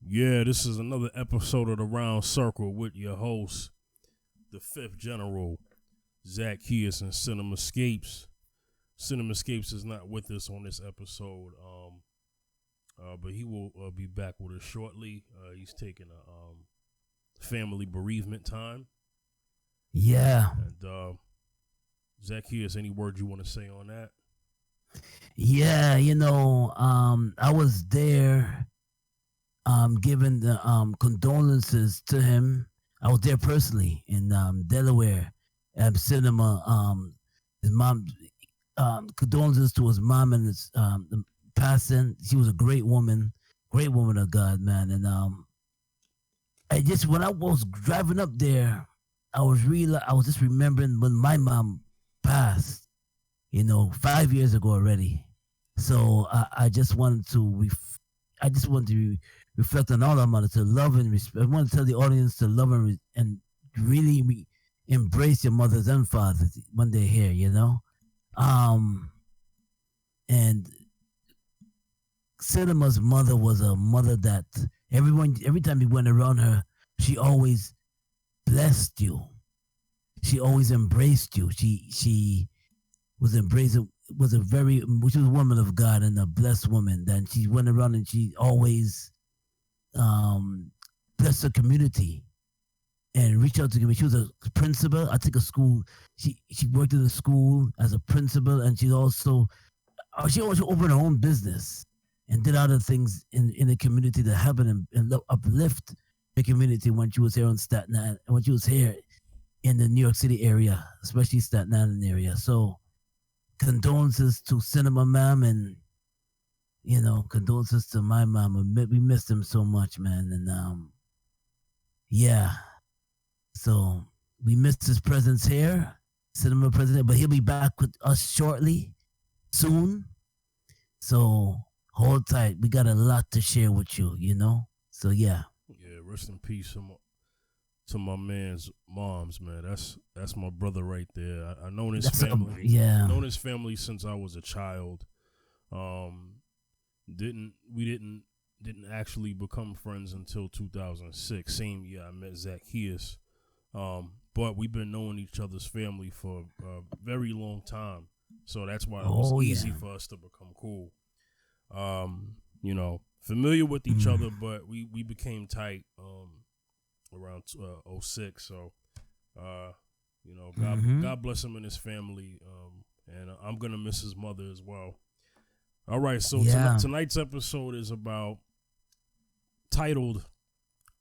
Yeah, this is another episode of the Round Circle with your host, the fifth general, Zacchaeus and Cinema Escapes. Cinema Escapes is not with us on this episode, but he will be back with us shortly. He's taking a family bereavement time. Yeah. And Zacchaeus, any words you want to say on that? Yeah, I was there giving the condolences to him. I was there personally in Delaware at cinema. His mom condolences to his mom and his the passing. She was a great woman of God, man. And I just when I was driving up there, I was just remembering when my mom passed, 5 years ago already. So I just wanted to reflect on all our mothers, to love and respect. I want to tell the audience to love and really embrace your mothers and fathers when they're here. And Cinema's mother was a mother that every time you went around her, she always blessed you. She always embraced you. She was embracing she was a woman of God and a blessed woman. Then she went around and she always blessed her community and reached out to me. She was a principal. I think a school. She worked in a school as a principal, and she also opened her own business and did other things in the community to help and uplift the community when she was here on Staten Island, when she was here in the New York City area, especially Staten Island area. So condolences to Cinema Ma'am, and condolences to my mom. We missed him so much, man. And yeah, so we missed his presence here, Cinema President, but he'll be back with us shortly, soon. So hold tight. We got a lot to share with you, So yeah. Yeah, rest in peace to my man's moms, man. That's my brother right there. I known his family. Yeah. Known his family since I was a child. Didn't actually become friends until 2006. Same year I met Zacchaeus. But we've been knowing each other's family for a very long time. So that's why it was easy for us to become cool. Familiar with each other, but we became tight around 06. So God bless him and his family. And I'm gonna miss his mother as well. All right, so tonight's episode is titled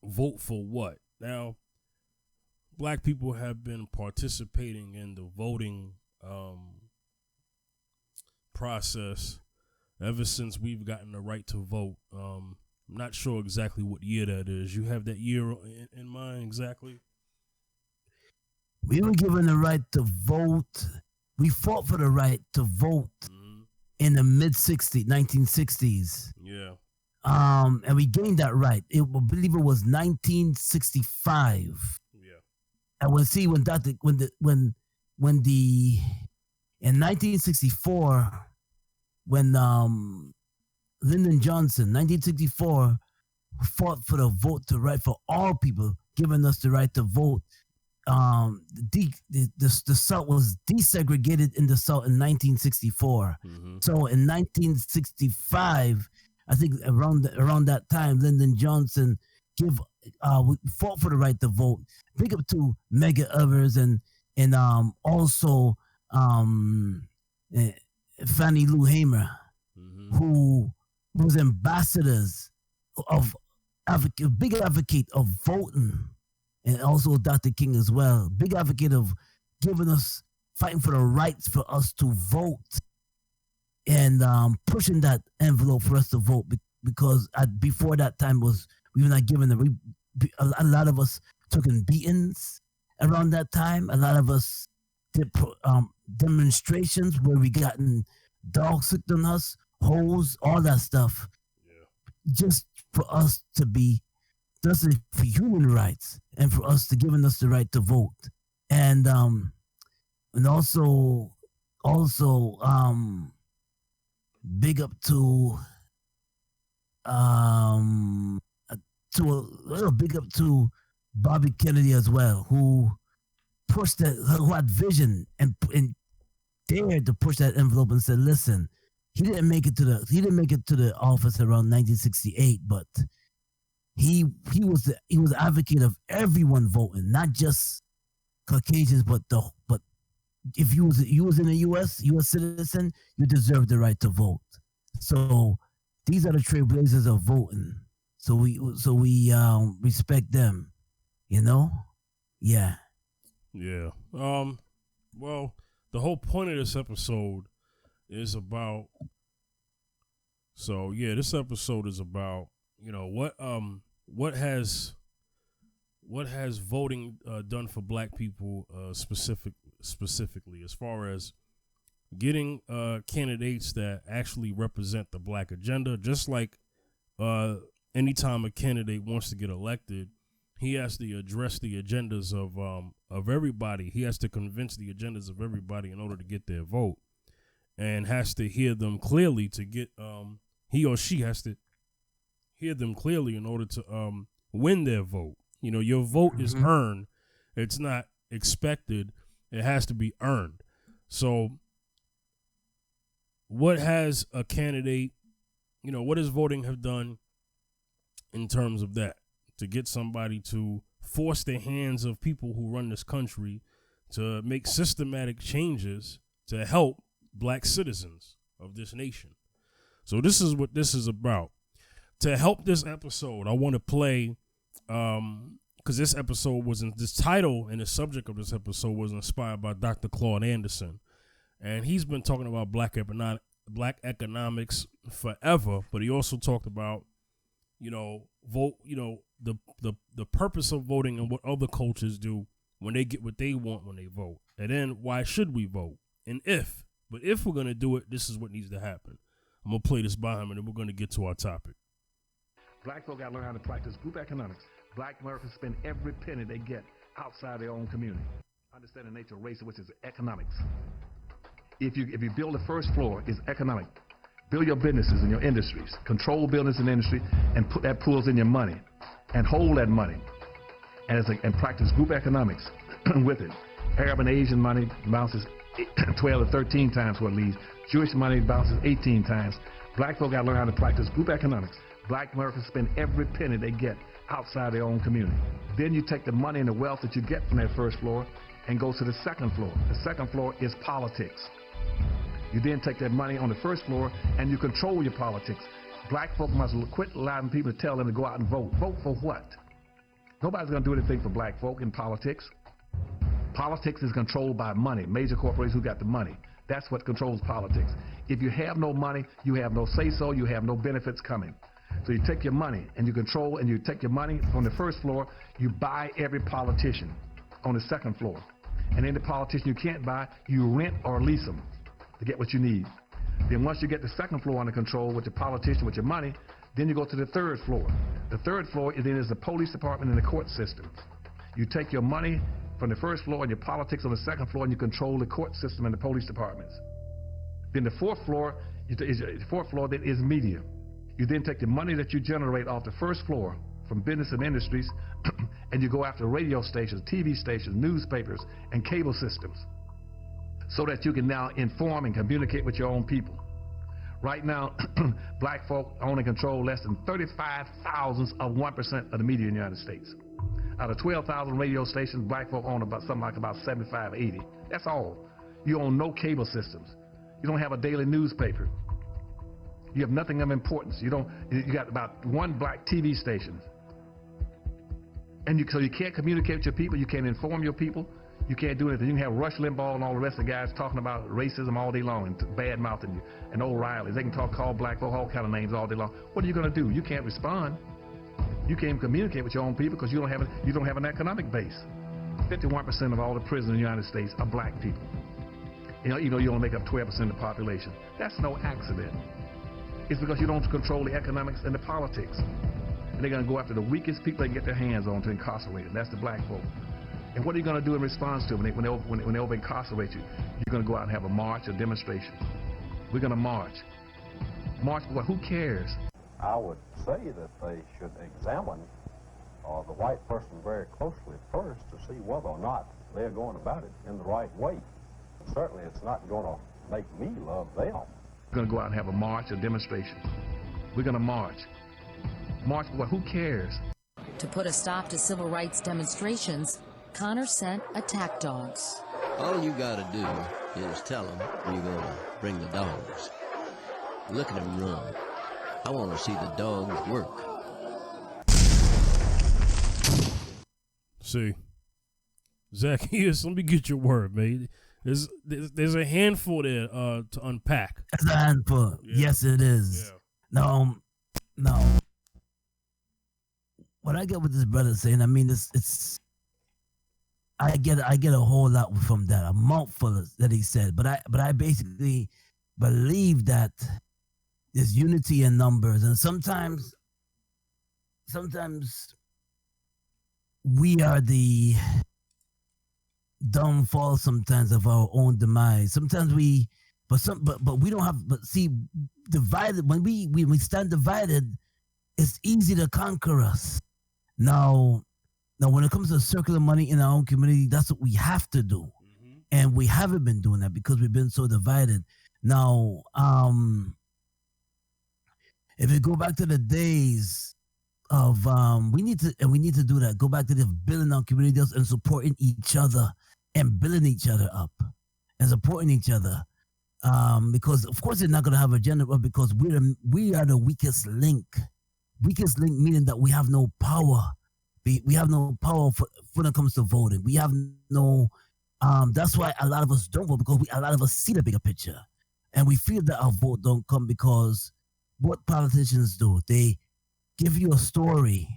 "Vote for What." Now, Black people have been participating in the voting process ever since we've gotten the right to vote. I'm not sure exactly what year that is. You have that year in mind exactly? We were given the right to vote. We fought for the right to vote in the mid-60s, 1960s. Yeah. And we gained that right. I believe it was 1965. Yeah. And in 1964, when Lyndon Johnson, 1964, fought for the vote to right for all people, giving us the right to vote. The South was desegregated in the South in 1964. So in 1965, I think around that time, Lyndon Johnson fought for the right to vote. Big up to Medgar Evers and also Fannie Lou Hamer, who was ambassadors big advocate of voting, and also Dr. King as well, big advocate of fighting for the rights for us to vote, and pushing that envelope for us to vote, because before that time we were not given a lot of us took in beatings around that time. A lot of us did demonstrations where we gotten dogs sicked on us, holes, all that stuff, just for us to be, just for human rights, and for us to giving us the right to vote, and also big up to big up to Bobby Kennedy as well, who pushed that, who had vision and dared to push that envelope and said, "Listen, he didn't make it to the office around 1968, but he was the advocate of everyone voting, not just Caucasians, but if you was in the U.S. citizen, you deserve the right to vote. So these are the trailblazers of voting. So we respect them, you know? Yeah. Yeah. Well, the whole point of this episode is about. So yeah, this episode is about, you know, what has voting done for Black people specifically, as far as getting candidates that actually represent the Black agenda. Just like anytime a candidate wants to get elected, he has to address the agendas of everybody. He has to convince the agendas of everybody in order to get their vote, and has to hear them clearly to get he or she has to hear them clearly in order to win their vote. You know, your vote is earned. It's not expected. It has to be earned. So what has a candidate, you know, what does voting have done in terms of that? To get somebody to force the hands of people who run this country to make systematic changes to help Black citizens of this nation. So this is what this is about. To help this episode, I want to play, because this title and the subject of this episode was inspired by Dr. Claude Anderson. And he's been talking about Black economics forever, but he also talked about, you know, the purpose of voting and what other cultures do when they get what they want when they vote. And then why should we vote? And if we're going to do it, this is what needs to happen. I'm going to play this by him, and then we're going to get to our topic. Black folk got to learn how to practice group economics. Black Americans spend every penny they get outside their own community. Understand the nature of race, which is economics. If you build the first floor, it's economic. Build your businesses and your industries. Control business and industry, and put that pools in your money, and hold that money, and practice group economics with it. Arab and Asian money bounces 12 to 13 times what it leaves. Jewish money bounces 18 times. Black folk got to learn how to practice group economics. Black Americans spend every penny they get outside their own community. Then you take the money and the wealth that you get from that first floor and go to the second floor. The second floor is politics. You then take that money on the first floor and you control your politics. Black folk must quit allowing people to tell them to go out and vote. Vote for what? Nobody's going to do anything for black folk in politics. Politics is controlled by money. Major corporations who got the money. That's what controls politics. If you have no money, you have no say-so, you have no benefits coming. So you take your money and you control, and you take your money from the first floor, you buy every politician on the second floor. And then the politician you can't buy, you rent or lease them to get what you need. Then once you get the second floor under control with the politician, with your money, then you go to the third floor. The third floor then is the police department and the court system. You take your money from the first floor and your politics on the second floor, and you control the court system and the police departments. Then the fourth floor then is media. You then take the money that you generate off the first floor from business and industries, and you go after radio stations, TV stations, newspapers, and cable systems, so that you can now inform and communicate with your own people. Right now, black folk own and control less than 35 thousandths of 1% of the media in the United States. Out of 12,000 radio stations, black folk own about 75, 80. That's all. You own no cable systems. You don't have a daily newspaper. You have nothing of importance. You got about one black TV station. And so you can't communicate with your people. You can't inform your people. You can't do anything. You can have Rush Limbaugh and all the rest of the guys talking about racism all day long and bad mouthing you, and O'Reilly. They can call black folk all kind of names all day long. What are you going to do? You can't respond. You can't even communicate with your own people because you don't have an economic base. 51% of all the prisoners in the United States are black people. You only make up 12% of the population. That's no accident. It's because you don't control the economics and the politics. And they're going to go after the weakest people they can get their hands on to incarcerate them. That's the black folk. And what are you going to do in response to them when they over incarcerate you? You're going to go out and have a march, a demonstration. We're going to march. March for what? Who cares? I would say that they should examine the white person very closely first to see whether or not they're going about it in the right way. Certainly it's not going to make me love them. We're going to go out and have a march, a demonstration. We're going to march. March for what? Who cares? To put a stop to civil rights demonstrations, Connor sent attack dogs. All you gotta do is tell them you're gonna bring the dogs. Look at them run. I want to see the dogs work. See, Zacchaeus, let me get your word, man. There's a handful there to unpack. It's a handful. Yeah. Yes, it is. Yeah. No. What I get with this brother saying, I mean, it's. I get a whole lot from that, a mouthful that he said, but I basically believe that there's unity in numbers, and sometimes we are the downfall sometimes of our own demise. Sometimes but we don't have. But see, divided when we stand divided, it's easy to conquer us. Now, when it comes to circular money in our own community, that's what we have to do. Mm-hmm. And we haven't been doing that because we've been so divided. Now, if you go back to the days of, we need to do that. Go back to the building our communities and supporting each other and building each other up and supporting each other. Because, of course, they're not going to have a agenda, but because we are the weakest link. Weakest link meaning that we have no power. We have no power when it comes to voting. We have no. That's why a lot of us don't vote, because a lot of us see the bigger picture, and we feel that our vote don't come because what politicians do, they give you a story,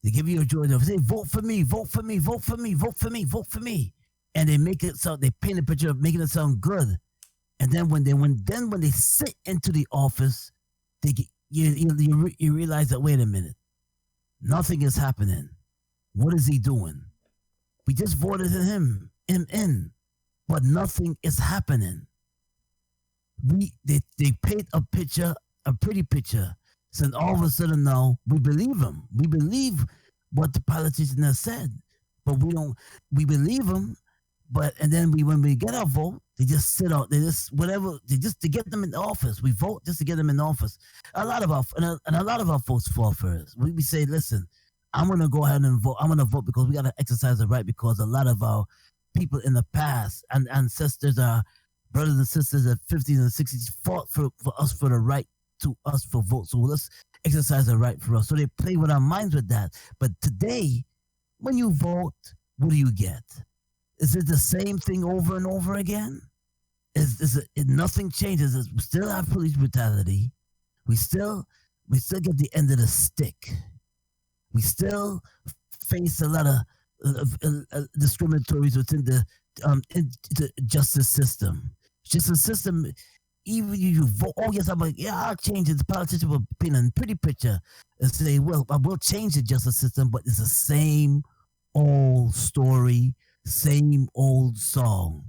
they give you a joy. They say, "Vote for me, vote for me, vote for me, vote for me, vote for me," and they make it sound. They paint a picture of making it sound good, and then when they sit into the office, you realize that, wait a minute, nothing is happening. What is he doing? We just voted him in, but nothing is happening. They paint a picture, a pretty picture, so all of a sudden now we believe him. We believe what the politician has said, but we believe him. And then when we get our vote, they just sit out. They just to get them in the office. We vote just to get them in the office. A lot of our folks fall for it. We say, listen, I'm gonna go ahead and vote. I'm gonna vote because we gotta exercise the right, because a lot of our people in the past and ancestors, our brothers and sisters at 50s and 60s fought for us, for the right to us for vote. So let's exercise the right for us. So they play with our minds with that. But today, when you vote, what do you get? Is it the same thing over and over again? Nothing changes. We still have police brutality. We still get the end of the stick. We still face a lot of discriminatories within the justice system. Justice system, even you vote, oh yes, I'm like, yeah, I'll change it. The politician will paint a pretty picture and say, well, I will change the justice system, but it's the same old story, same old song,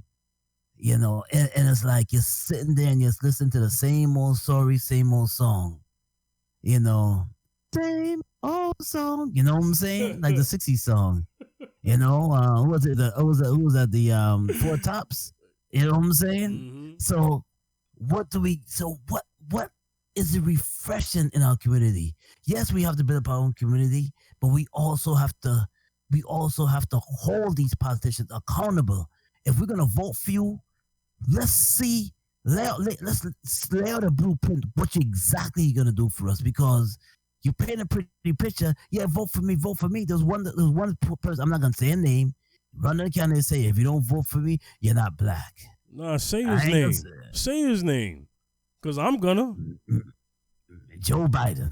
and it's like you're sitting there and you're listening to the same old story, same old song, same old song, you know what I'm saying? Like the 60s song, who was it? Who was that? The Four Tops, you know what I'm saying? Mm-hmm. So what is the refreshing in our community? Yes, we have to build up our own community, but we also have to hold these politicians accountable. If we're gonna vote for you, let's lay out a blueprint. What exactly you're gonna do for us? Because you paint a pretty picture. Yeah, vote for me, vote for me. There's one person. I'm not gonna say a name. Run to the county and say, if you don't vote for me, you're not black. Nah, say his name. Say his name, cause I'm gonna. Joe Biden.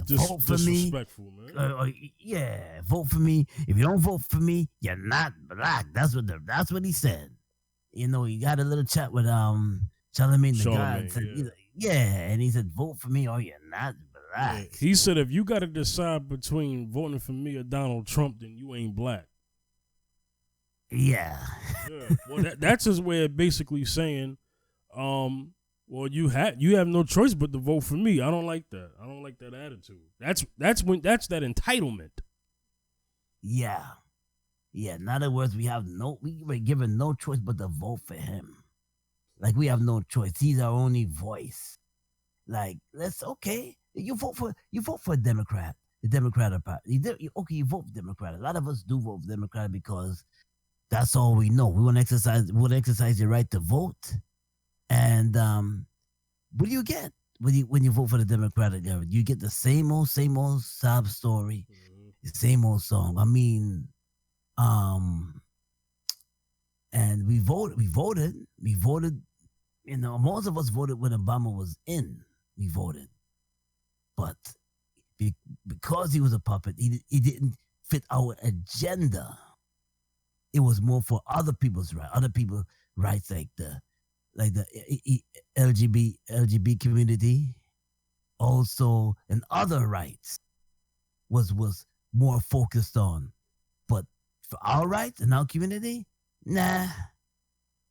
Vote for me. Man. Yeah, vote for me. If you don't vote for me, you're not black. That's what he said. He got a little chat with Charlemagne the God. And he said, vote for me or you're not black. Yeah. He said, if you got to decide between voting for me or Donald Trump, then you ain't black. Yeah. Well, that's his way of basically saying, well, you have no choice but to vote for me. I don't like that. I don't like that attitude. That's that entitlement. Yeah. Yeah. In other words, we were given no choice but to vote for him. Like, we have no choice. He's our only voice. Like, okay. You vote for a Democrat, the Democratic Party. You vote for Democrat. A lot of us do vote for Democrat because that's all we know. We want to exercise your right to vote. And what do you get when you vote for the Democratic government? You get the same old sob story, the same old song. I mean, and we voted. You know, most of us voted when Obama was in. We voted, but because he was a puppet, he didn't fit our agenda. It was more for other people's rights, like the LGBT community, also, and other rights was more focused on. But for our rights and our community, nah.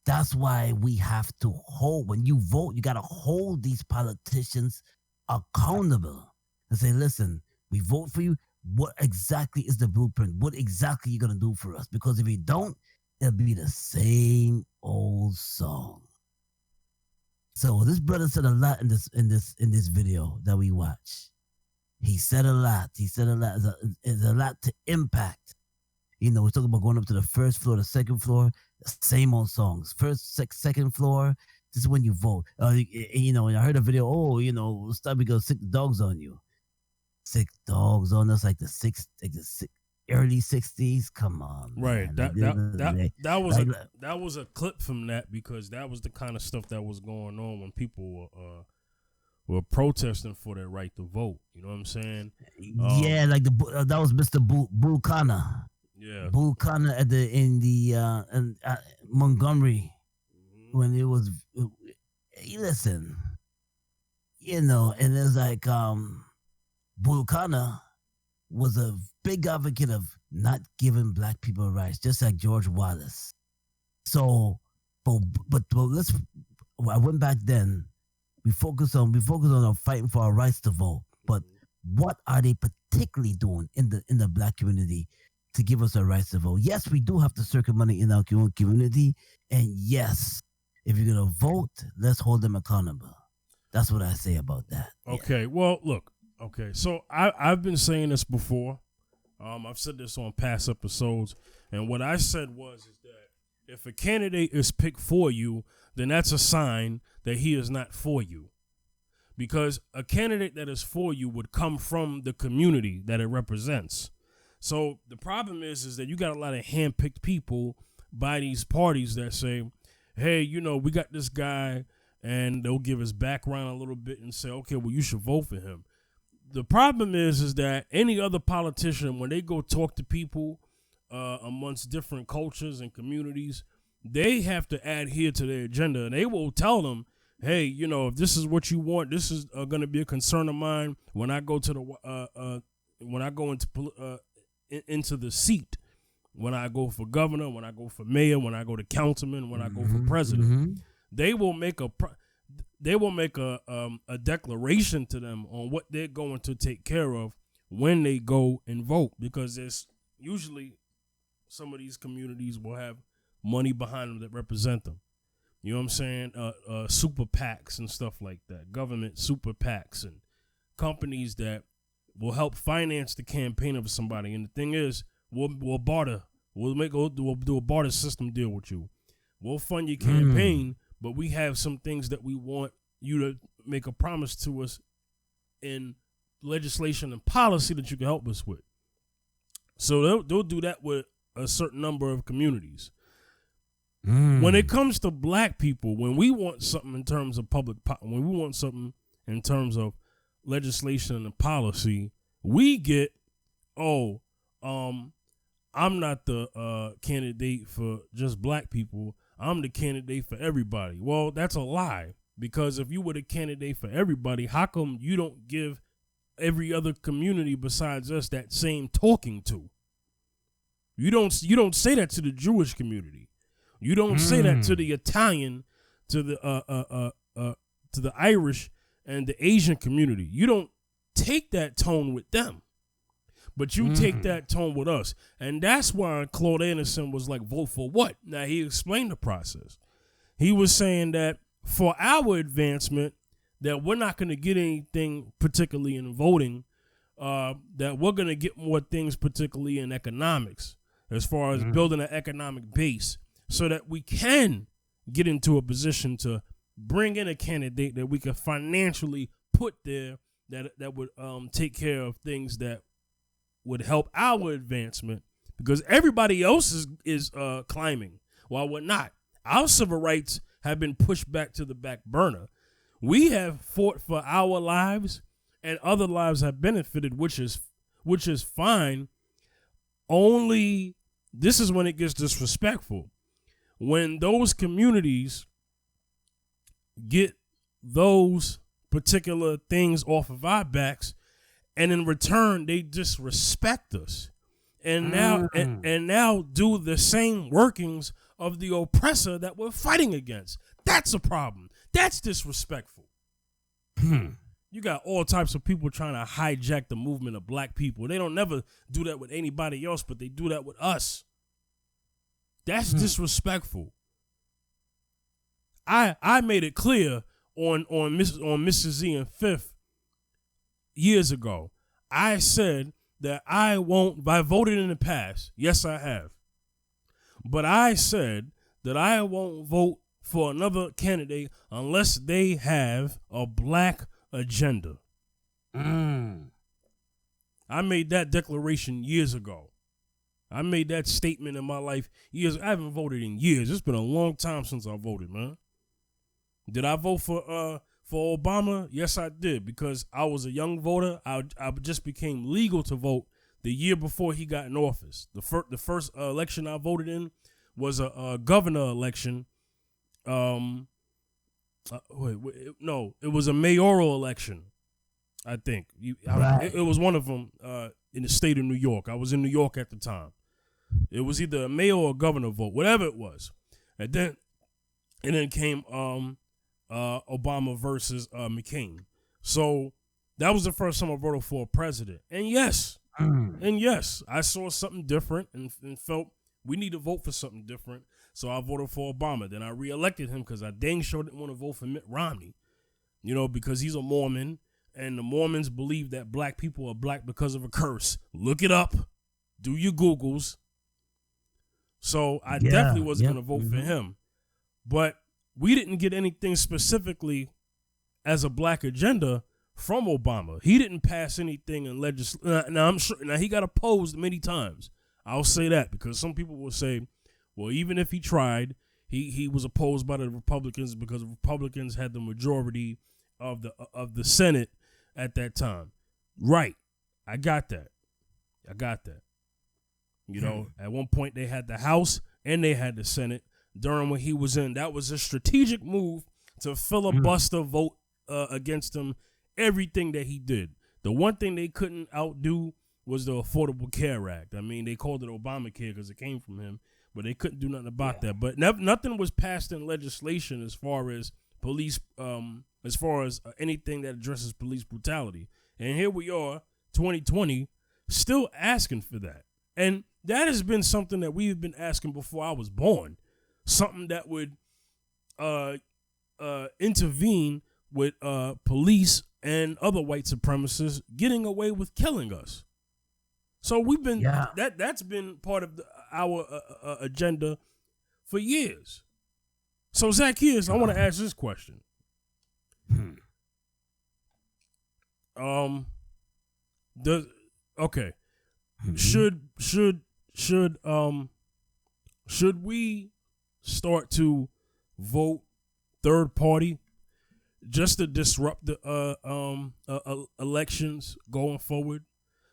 That's why we have to hold, when you vote, you got to hold these politicians accountable and say, listen, we vote for you. What exactly is the blueprint? What exactly are you going to do for us? Because if you don't, it'll be the same old song. So this brother said a lot in this video that we watched. He said a lot. It's a lot to impact. You know, we're talking about going up to the first floor, the second floor, same old songs. First, second floor. This is when you vote. You know, and I heard a video. Oh, you know, stop because sick dogs on you. Sick dogs on us, like the early 60s. Come on, right? Man. That was a clip from that, because that was the kind of stuff that was going on when people were protesting for their right to vote. You know what I'm saying? Yeah, like that was Mr. Buchanan. Yeah, Buchanan in Montgomery, when it was. Listen, you know, and it's like Buchanan was a big advocate of not giving black people rights, just like George Wallace. So, but let's. I went back then. We focus on fighting for our rights to vote. But what are they particularly doing in the black community to give us our rights to vote? Yes, we do have to circle money in our community, and yes, if you're gonna vote, let's hold them accountable. That's what I say about that. Okay. Yeah. Well, look. Okay. So I've been saying this before. I've said this on past episodes, and what I said is that if a candidate is picked for you, then that's a sign that he is not for you. Because a candidate that is for you would come from the community that it represents. So the problem is that you got a lot of hand-picked people by these parties that say, hey, you know, we got this guy, and they'll give his background a little bit and say, okay, well, you should vote for him. The problem is that any other politician, when they go talk to people amongst different cultures and communities, they have to adhere to their agenda, and they will tell them, hey, you know, if this is what you want, this is going to be a concern of mine when I go to the when I go into the seat, when I go for governor, when I go for mayor, when I go to councilman, when I go for president. They will make a declaration to them on what they're going to take care of when they go and vote, because there's usually some of these communities will have money behind them that represent them. You know what I'm saying? Super PACs and stuff like that. Government super PACs and companies that will help finance the campaign of somebody. And the thing is, we'll barter. We'll do a barter system deal with you. We'll fund your campaign, but we have some things that we want you to make a promise to us in legislation and policy that you can help us with. So they'll do that with a certain number of communities. When it comes to black people, when we want something in terms of when we want something in terms of legislation and policy, we get, I'm not the candidate for just black people. I'm the candidate for everybody. Well, that's a lie, because if you were the candidate for everybody, how come you don't give every other community besides us that same talking to? You don't say that to the Jewish community. You don't say that to the Italian, to the Irish and the Asian community. You don't take that tone with them. But you take that tone with us. And that's why Claude Anderson was like, vote for what? Now, he explained the process. He was saying that for our advancement, that we're not going to get anything particularly in voting, that we're going to get more things particularly in economics, as far as building an economic base, so that we can get into a position to bring in a candidate that we can financially put there that would take care of things that would help our advancement, because everybody else is climbing while we're not. Our civil rights have been pushed back to the back burner. We have fought for our lives, and other lives have benefited, which is fine. Only this is when it gets disrespectful. When those communities get those particular things off of our backs, and in return they disrespect us, and now do the same workings of the oppressor that we're fighting against. That's a problem. That's disrespectful. You got all types of people trying to hijack the movement of black people. They don't never do that with anybody else, but they do that with us. That's disrespectful. I made it clear on Mrs. Z and Fifth years ago. I said that I voted in the past. Yes, I have. But I said that I won't vote for another candidate unless they have a black agenda. I made that declaration years ago. I made that statement in my life years. I haven't voted in years. It's been a long time since I voted, man. Did I vote for Obama? Yes, I did, because I was a young voter. I just became legal to vote the year before he got in office. The first election I voted in was a governor election. It was a mayoral election, I think. It was one of them in the state of New York. I was in New York at the time. It was either a mayor or a governor vote, whatever it was. And then came Obama versus McCain. So that was the first time I voted for a president. And yes, I saw something different and felt we need to vote for something different. So I voted for Obama. Then I reelected him because I dang sure didn't want to vote for Mitt Romney, because he's a Mormon, and the Mormons believe that black people are black because of a curse. Look it up. Do your Googles. So I definitely wasn't going to vote for him. But we didn't get anything specifically as a black agenda from Obama. He didn't pass anything in legislation. Now, I'm sure. Now, he got opposed many times. I'll say that, because some people will say, well, even if he tried, he was opposed by the Republicans because the Republicans had the majority of the Senate at that time. Right. I got that. At one point they had the House and they had the Senate during when he was in. That was a strategic move to filibuster vote against him, everything that he did. The one thing they couldn't outdo was the Affordable Care Act. I mean, they called it Obamacare because it came from him, but they couldn't do nothing about that. But nothing was passed in legislation as far as police, as far as anything that addresses police brutality. And here we are, 2020, still asking for that. And that has been something that we've been asking before I was born. Something that would intervene with police and other white supremacists getting away with killing us. So we've been that's been part of our agenda for years. So Zacchaeus, I want to ask this question. Should we start to vote third party just to disrupt the elections going forward,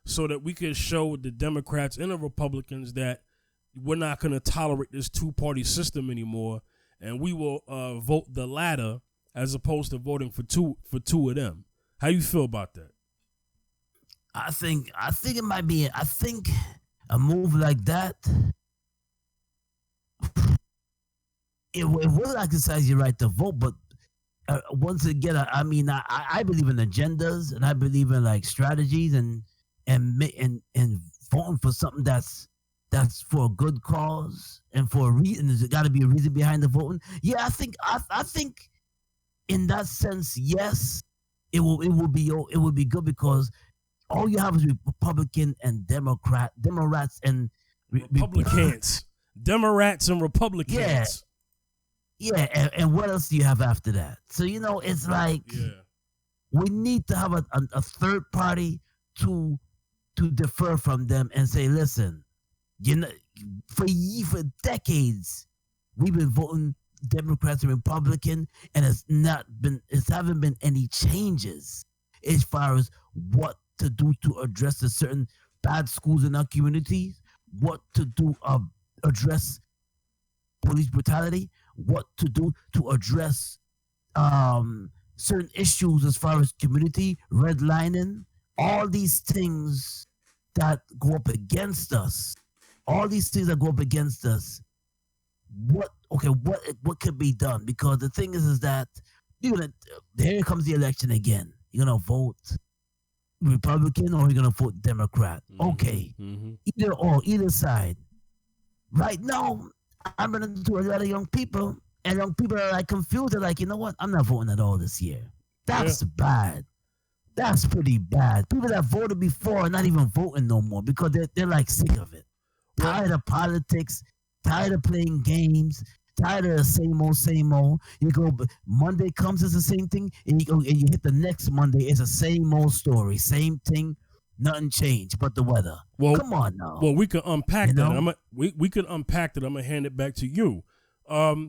so that we can show the Democrats and the Republicans that we're not going to tolerate this two-party system anymore, and we will vote the latter as opposed to voting for two of them? How you feel about that? I think it might be. I think a move like that, it will exercise your right to vote, but once again, I believe in agendas, and I believe in like strategies, and and voting for something that's for a good cause and for a reason. There's got to be a reason behind the voting. Yeah, I think in that sense, yes, it will be good because all you have is Republican and Democrats and Republicans, Democrats and Republicans. Yeah, and what else do you have after that? So it's like we need to have a third party to defer from them and say, listen, for decades we've been voting Democrats and Republican, and it haven't been any changes as far as what to do to address the certain bad schools in our communities, what to do address police brutality, what to do to address certain issues as far as community redlining, all these things that go up against us. What could be done? Because the thing is that here comes the election again. You're gonna vote Republican or you're gonna vote Democrat. Okay, either side. Right now, I'm running into a lot of young people, and young people are like confused. They're like, you know what? I'm not voting at all this year. That's bad. That's pretty bad. People that voted before are not even voting no more because they're like sick of it. Tired of politics, tired of playing games, tired of the same old. You go, Monday comes, it's the same thing, and you hit the next Monday, it's the same old story, same thing, nothing changed but the weather. Well, come on now. Well, we can unpack that. We can unpack that. I'm gonna hand it back to you.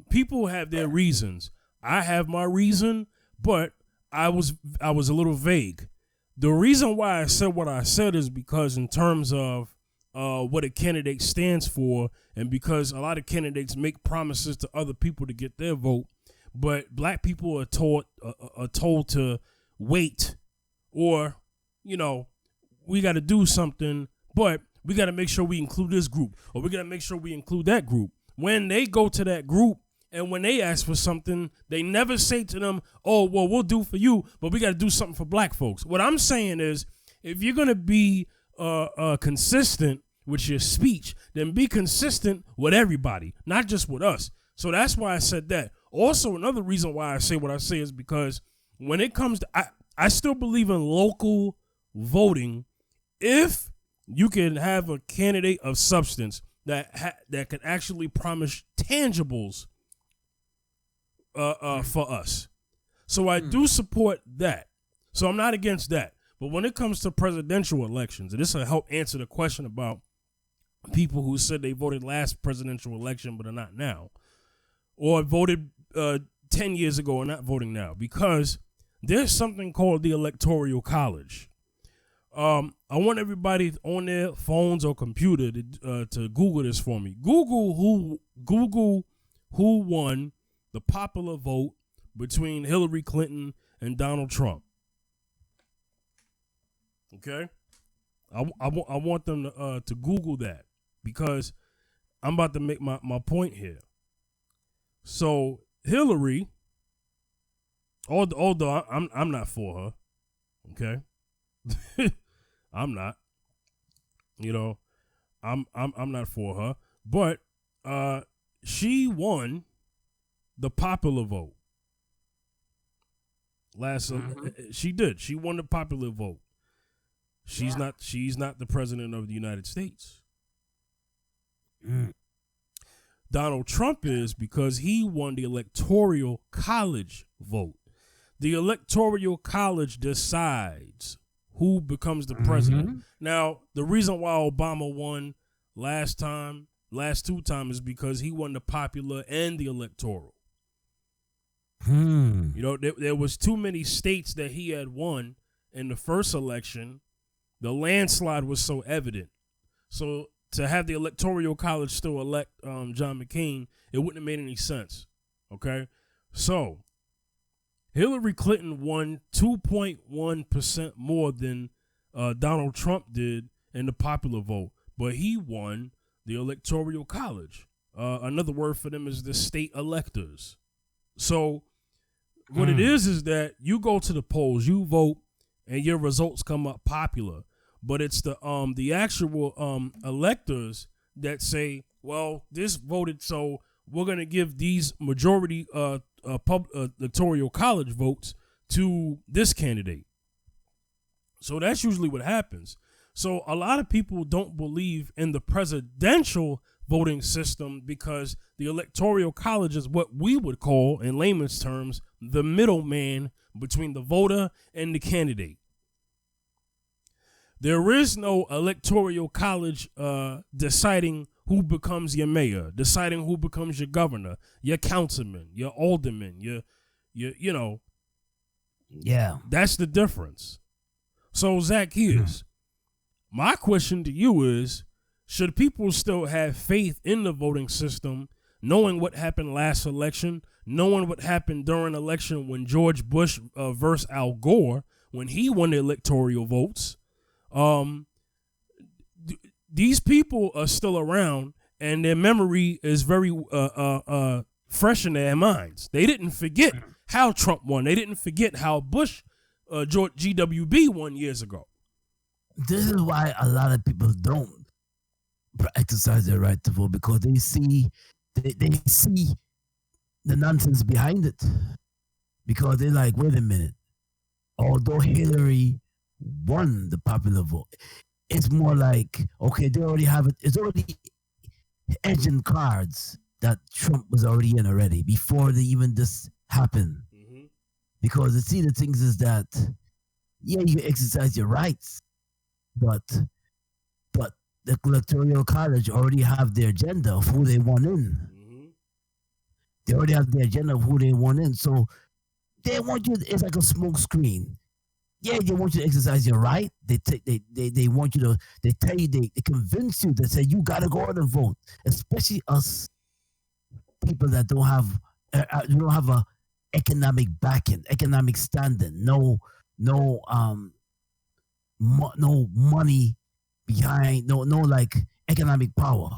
People have their reasons. I have my reason, but I was a little vague. The reason why I said what I said is because in terms of what a candidate stands for, and because a lot of candidates make promises to other people to get their vote, but black people are told to wait, or we got to do something, but we got to make sure we include this group, or we got to make sure we include that group. When they go to that group and when they ask for something, they never say to them, oh, well, we'll do for you, but we got to do something for black folks. What I'm saying is, if you're going to be consistent with your speech, then be consistent with everybody, not just with us. So that's why I said that. Also, another reason why I say what I say is because when it comes to, I still believe in local voting if you can have a candidate of substance that can actually promise tangibles for us. So I do support that. So I'm not against that. But when it comes to presidential elections, and this will help answer the question about people who said they voted last presidential election but are not now, or voted 10 years ago and not voting now, because there's something called the Electoral College. I want everybody on their phones or computer to Google this for me. Google who won the popular vote between Hillary Clinton and Donald Trump. Okay, I want them to Google that, because I'm about to make my point here. So Hillary, although I'm not for her, okay, I'm not, I'm not for her, but she won the popular vote last. She did. She won the popular vote. She's not the president of the United States. Donald Trump is, because he won the Electoral College vote. The Electoral College decides who becomes the president. Now, the reason why Obama won last two times is because he won the popular and the electoral. There was too many states that he had won in the first election. The landslide was so evident. So to have the Electoral College still elect John McCain, it wouldn't have made any sense. Okay? So Hillary Clinton won 2.1% more than Donald Trump did in the popular vote, but he won the Electoral College. Another word for them is the state electors. So what it is that you go to the polls, you vote, and your results come up popular. but it's the actual electors that say, well, this voted, so we're gonna give these majority electoral college votes to this candidate. So that's usually what happens. So a lot of people don't believe in the presidential voting system because the electoral college is what we would call, in layman's terms, the middleman between the voter and the candidate. There is no electoral college deciding who becomes your mayor, deciding who becomes your governor, your councilman, your alderman, your Yeah. That's the difference. So Zacchaeus, my question to you is, should people still have faith in the voting system, knowing what happened last election, knowing what happened during election when George Bush versus Al Gore, when he won the electoral votes? These people are still around, and their memory is very fresh in their minds. They didn't forget how Trump won. They didn't forget how Bush, George GWB won years ago. This is why a lot of people don't exercise their right to vote, because they see the nonsense behind it. Because they're like, wait a minute, although Hillary won the popular vote, it's more like, okay, they already have it. It's already edging cards that Trump was already in already before even this happened. Mm-hmm. Because the things is that, yeah, you exercise your rights, but the electoral college already have their agenda of who they want in. Mm-hmm. They already have the agenda of who they want in. So they want you, it's like a smoke screen. Yeah, they want you to exercise your right. They want you to, they tell you, they convince you, they say you got to go out and vote. Especially us people that don't have a economic backing, economic standing, no money behind, no like economic power.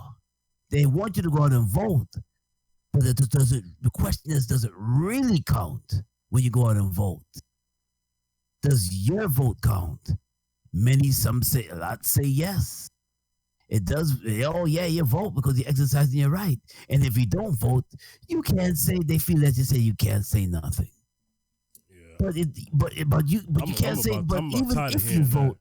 They want you to go out and vote, but the question is, does it really count when you go out and vote? Does your vote count? Some say, a lot say yes. It does. Oh yeah, you vote because you're exercising your right. And if you don't vote, you can't say. They feel that you say you can't say nothing. Yeah. But you can't say. But even if you vote,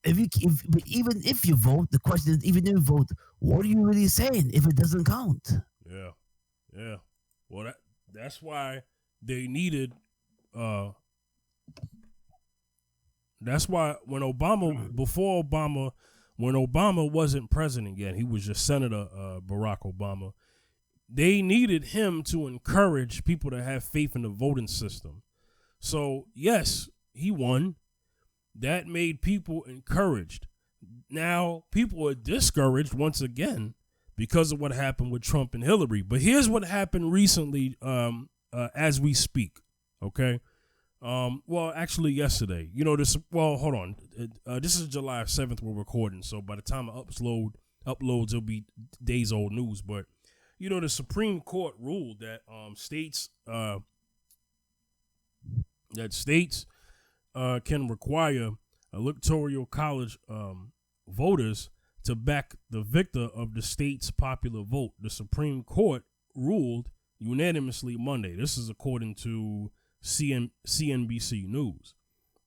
even if you vote, the question is, even if you vote, what are you really saying if it doesn't count? Yeah. Well, that's why they needed. That's why when Obama wasn't president yet, he was just Senator Barack Obama, they needed him to encourage people to have faith in the voting system. So, yes, he won. That made people encouraged. Now, people are discouraged once again because of what happened with Trump and Hillary. But here's what happened recently as we speak, okay? Well, actually yesterday, hold on. This is July 7th we're recording, so by the time it uploads, it'll be days old news. But, the Supreme Court ruled that states can require electoral college voters to back the victor of the state's popular vote. The Supreme Court ruled unanimously Monday. This is according to CNBC News.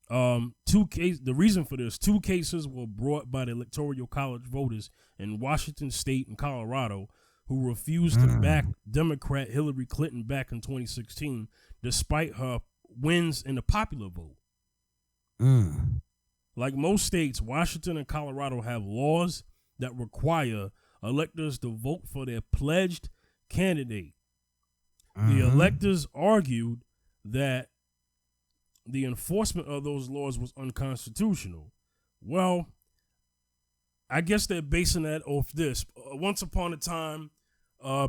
The reason for this, 2 cases were brought by the electoral college voters in Washington State and Colorado who refused to back Democrat Hillary Clinton back in 2016, despite her wins in the popular vote. Like most states, Washington and Colorado have laws that require electors to vote for their pledged candidate. The electors argued that the enforcement of those laws was unconstitutional. Well, I guess they're basing that off this. Once upon a time,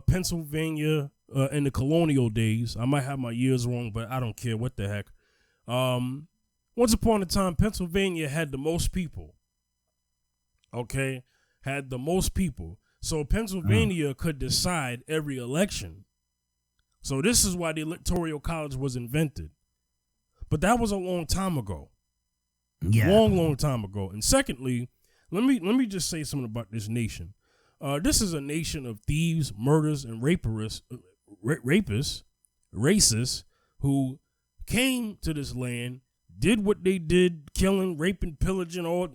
Pennsylvania, in the colonial days, I might have my years wrong, but I don't care, what the heck. Once upon a time, Pennsylvania had the most people. Okay? Had the most people. So Pennsylvania could decide every election. So this is why the electoral college was invented. But that was a long time ago. Yeah. long time ago. And secondly, let me just say something about this nation. This is a nation of thieves, murderers, and rapists, racists who came to this land, did what they did, killing, raping, pillaging. All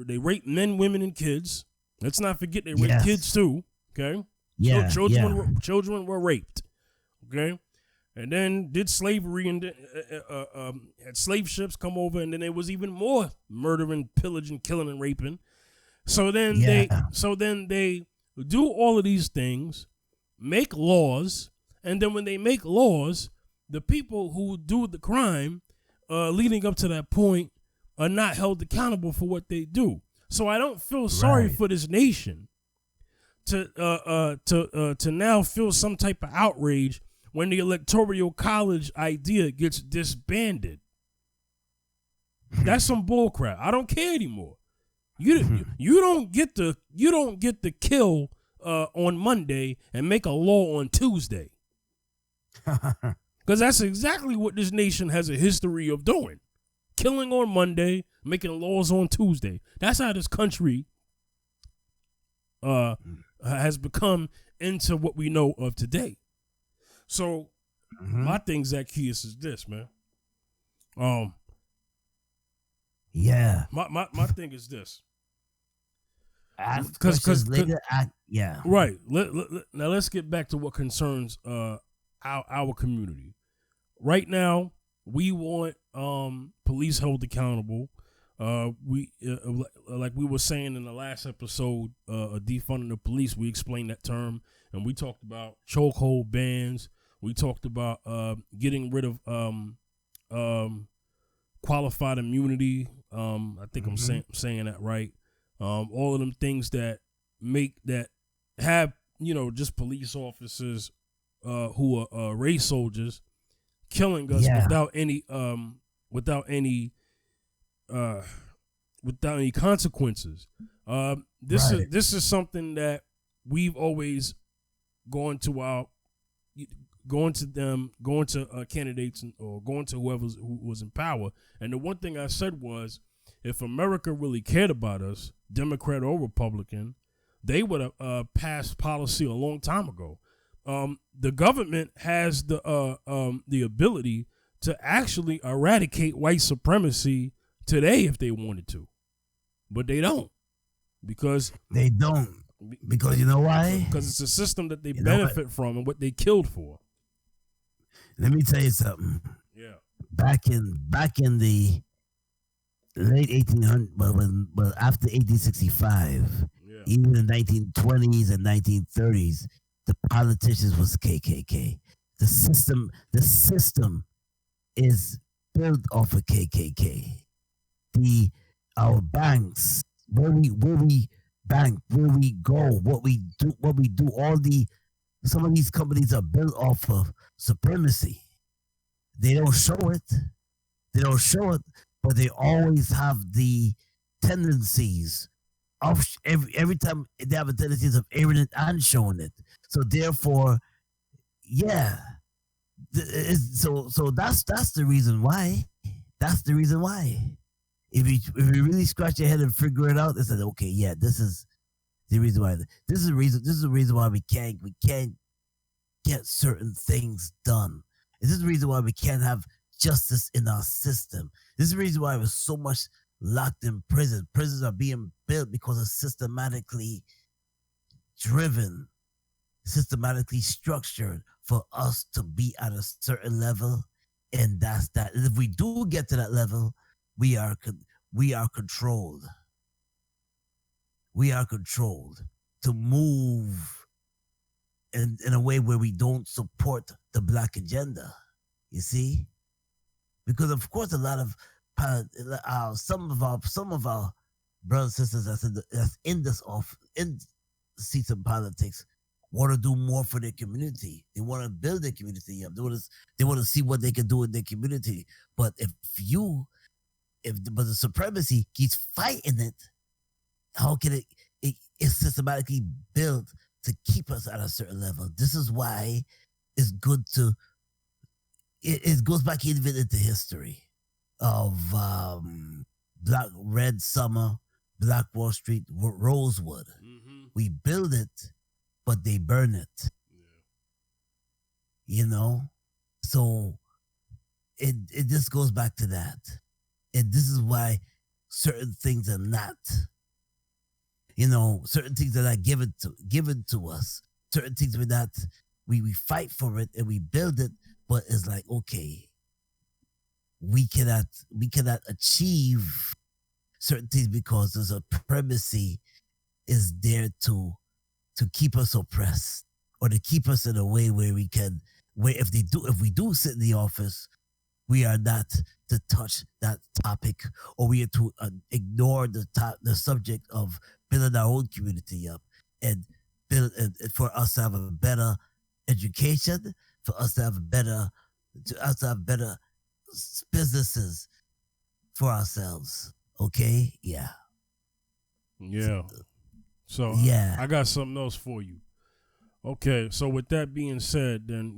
they raped men, women, and kids. Let's not forget they raped kids too. Okay. Yeah. Children were raped. Okay. And then did slavery and had slave ships come over, and then there was even more murdering, pillaging, killing, and raping. So then they do all of these things, make laws, and then when they make laws, the people who do the crime leading up to that point are not held accountable for what they do. So I don't feel sorry for this nation to now feel some type of outrage when the electoral college idea gets disbanded. That's some bullcrap. I don't care anymore. You don't get to kill on Monday and make a law on Tuesday. Because that's exactly what this nation has a history of doing. Killing on Monday, making laws on Tuesday. That's how this country has become into what we know of today. So my thing, Zacchaeus, is this, man. Yeah. My thing is this. Because later, right. Now let's get back to what concerns our community. Right now, we want police held accountable. We like we were saying in the last episode, defunding the police. We explained that term, and we talked about chokehold bans. We talked about getting rid of qualified immunity. I think I'm saying that right. All of them things that have just police officers who are race soldiers killing us without any consequences. This is something that we've always gone to candidates or going to who was in power. And the one thing I said was, if America really cared about us, Democrat or Republican, they would have passed policy a long time ago. The government has the ability to actually eradicate white supremacy today if they wanted to, but they don't, because you know why? Because it's a system that they benefit from and what they killed for. Let me tell you something. Yeah. Back in the late 1800s, but after 1865, even in the 1920s and 1930s, the politicians was KKK. The system is built off of KKK. Our banks, where we bank, where we go, what we do, some of these companies are built off of supremacy. They don't show it, but they always have the tendencies of every time they have a tendencies of airing it and showing it. So therefore, so that's the reason why. That's the reason why. If you really scratch your head and figure it out, they said, okay, this is the reason why. This is the reason why we can't get certain things done. This is the reason why we can't have justice in our system. This is the reason why we're so much locked in prison. Prisons are being built because it's systematically driven, systematically structured for us to be at a certain level, and that's that. And if we do get to that level, we are controlled. We are controlled to move in a way where we don't support the black agenda. You see, because of course a lot of some of our brothers and sisters that's in seats of politics want to do more for their community. They want to build their community up. They want to see what they can do in their community. But but the supremacy keeps fighting it, how can it's systematically built to keep us at a certain level. This is why it's good to it goes back even into history of Black Red Summer, Black Wall Street, Rosewood. Mm-hmm. We build it, but they burn it. Yeah. So it just goes back to that. And this is why certain things are not, certain things are not given to us. Certain things we fight for it and we build it, but it's like, okay, we cannot achieve certain things because there's a primacy is there to keep us oppressed, or to keep us in a way where if we do sit in the office, we are not to touch that topic, or we are to ignore the subject of building our own community up and build for us to have a better education, for us to have better businesses for ourselves. Okay, yeah. So yeah, I got something else for you. Okay, so with that being said, then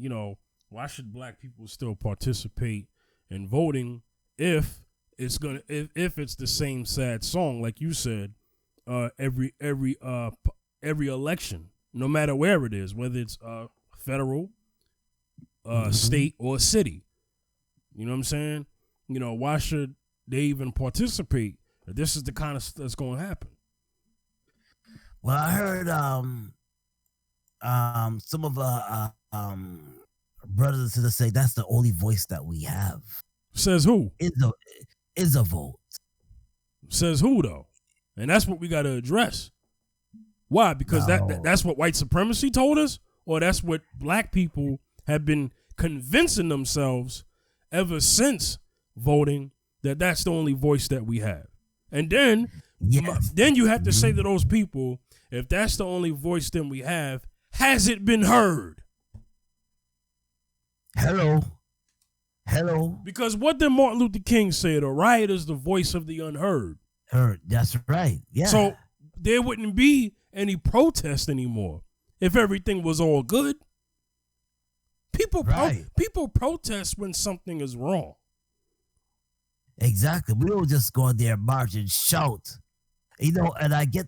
why should black people still participate in voting if it's the same sad song, like you said, every election, no matter where it is, whether it's federal, state, or city. You know what I'm saying? Why should they even participate? This is the kind of stuff that's going to happen. Well, I heard some of our brothers and sisters say that's the only voice that we have. Says who? Is a vote. Says who though? And that's what we got to address. Why? Because that's what white supremacy told us, or that's what black people have been convincing themselves ever since voting, that that's the only voice that we have. And then you have to say to those people, if that's the only voice that we have, has it been heard? Hello. Because what did Martin Luther King say? The riot is the voice of the unheard. Heard. That's right. Yeah. So there wouldn't be any protest anymore if everything was all good. People protest when something is wrong. Exactly. We don't just go out there and march and shout. And I get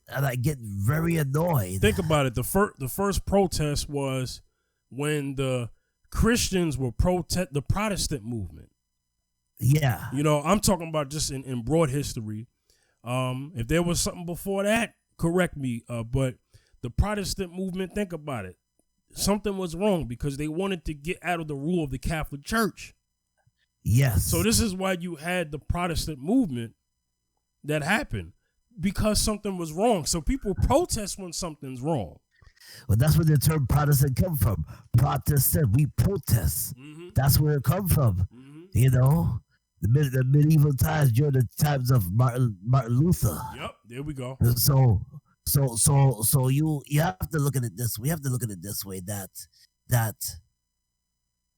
very annoyed. Think about it. The first protest was when the Christians were the Protestant movement. Yeah. I'm talking about just in broad history. If there was something before that, correct me. But the Protestant movement, think about it. Something was wrong because they wanted to get out of the rule of the Catholic Church. Yes. So this is why you had the Protestant movement that happened, because something was wrong. So people protest when something's wrong. Well, that's where the term Protestant come from. Protestant, we protest. Mm-hmm. That's where it come from. Mm-hmm. The medieval times, during the times of Martin Luther. Yep, there we go. So you have to look at it this. We have to look at it this way, that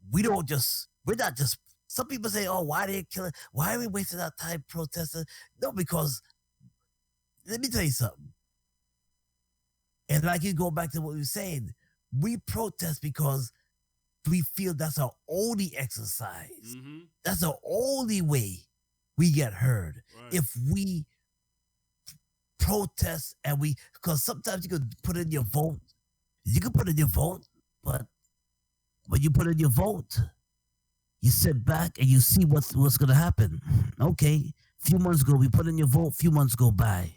we're not just. Some people say, "Oh, why are they killing? Why are we wasting our time protesting?" No, because let me tell you something. And like you go back to what we were saying, we protest because we feel that's our only exercise. Mm-hmm. That's our only way we get heard. Right. If we protest because sometimes you could put in your vote. You can put in your vote, but when you put in your vote, you sit back and you see what's going to happen. Okay, few months ago we put in your vote. Few months go by,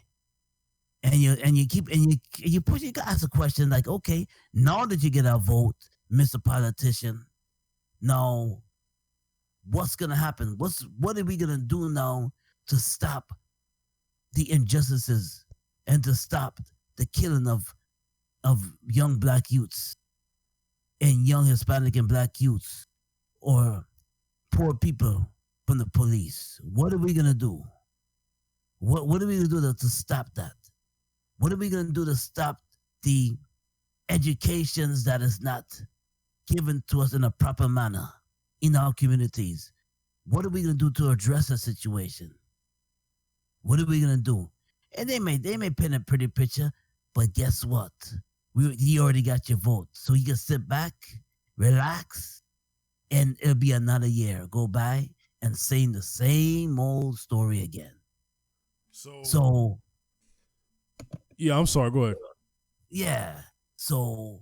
and you gotta ask a question like, okay, now that you get our vote, Mr. Politician, now what's gonna happen? What are we gonna do now to stop the injustices and to stop the killing of young black youths and young Hispanic and black youths, or poor people from the police? What are we gonna do? What are we gonna do to stop that? What are we gonna do to stop the educations that is not given to us in a proper manner in our communities? What are we gonna do to address the situation? What are we gonna do? And they may paint a pretty picture, but guess what? You already got your vote, so you can sit back, relax, and it'll be another year go by and saying the same old story again. So yeah, I'm sorry. Go ahead. yeah. So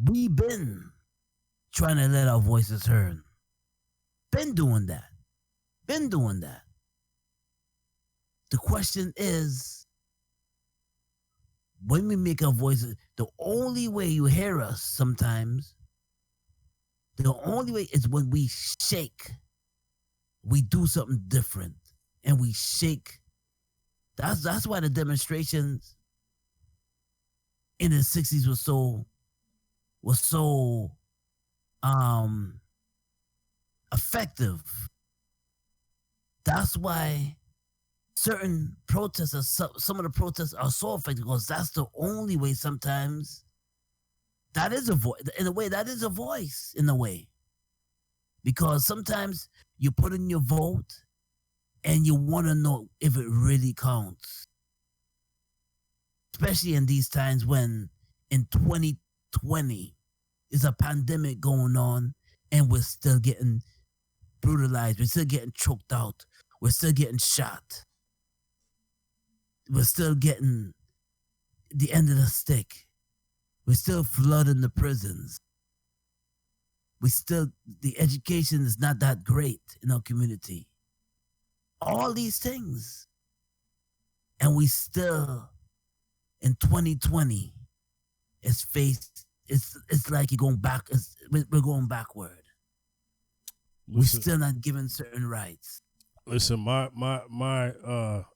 we been trying to let our voices heard. Been doing that. Been doing that. The question is, when we make our voices, the only way you hear us sometimes, the only way is when we shake. We do something different and we shake. That's why the demonstrations in the 60s was so effective. That's why certain protests some of the protests are so effective, because that's the only way sometimes. That is a voice. In a way, that is a voice, in a way. Because sometimes you put in your vote and you want to know if it really counts. Especially in these times when in 2020 is a pandemic going on and we're still getting brutalized. We're still getting choked out. We're still getting shot. We're still getting the end of the stick. We're still flooding the prisons. The education is not that great in our community. All these things. And we still, in 2020, it's like you're going back. We're going backward. We're still not given certain rights. Listen, my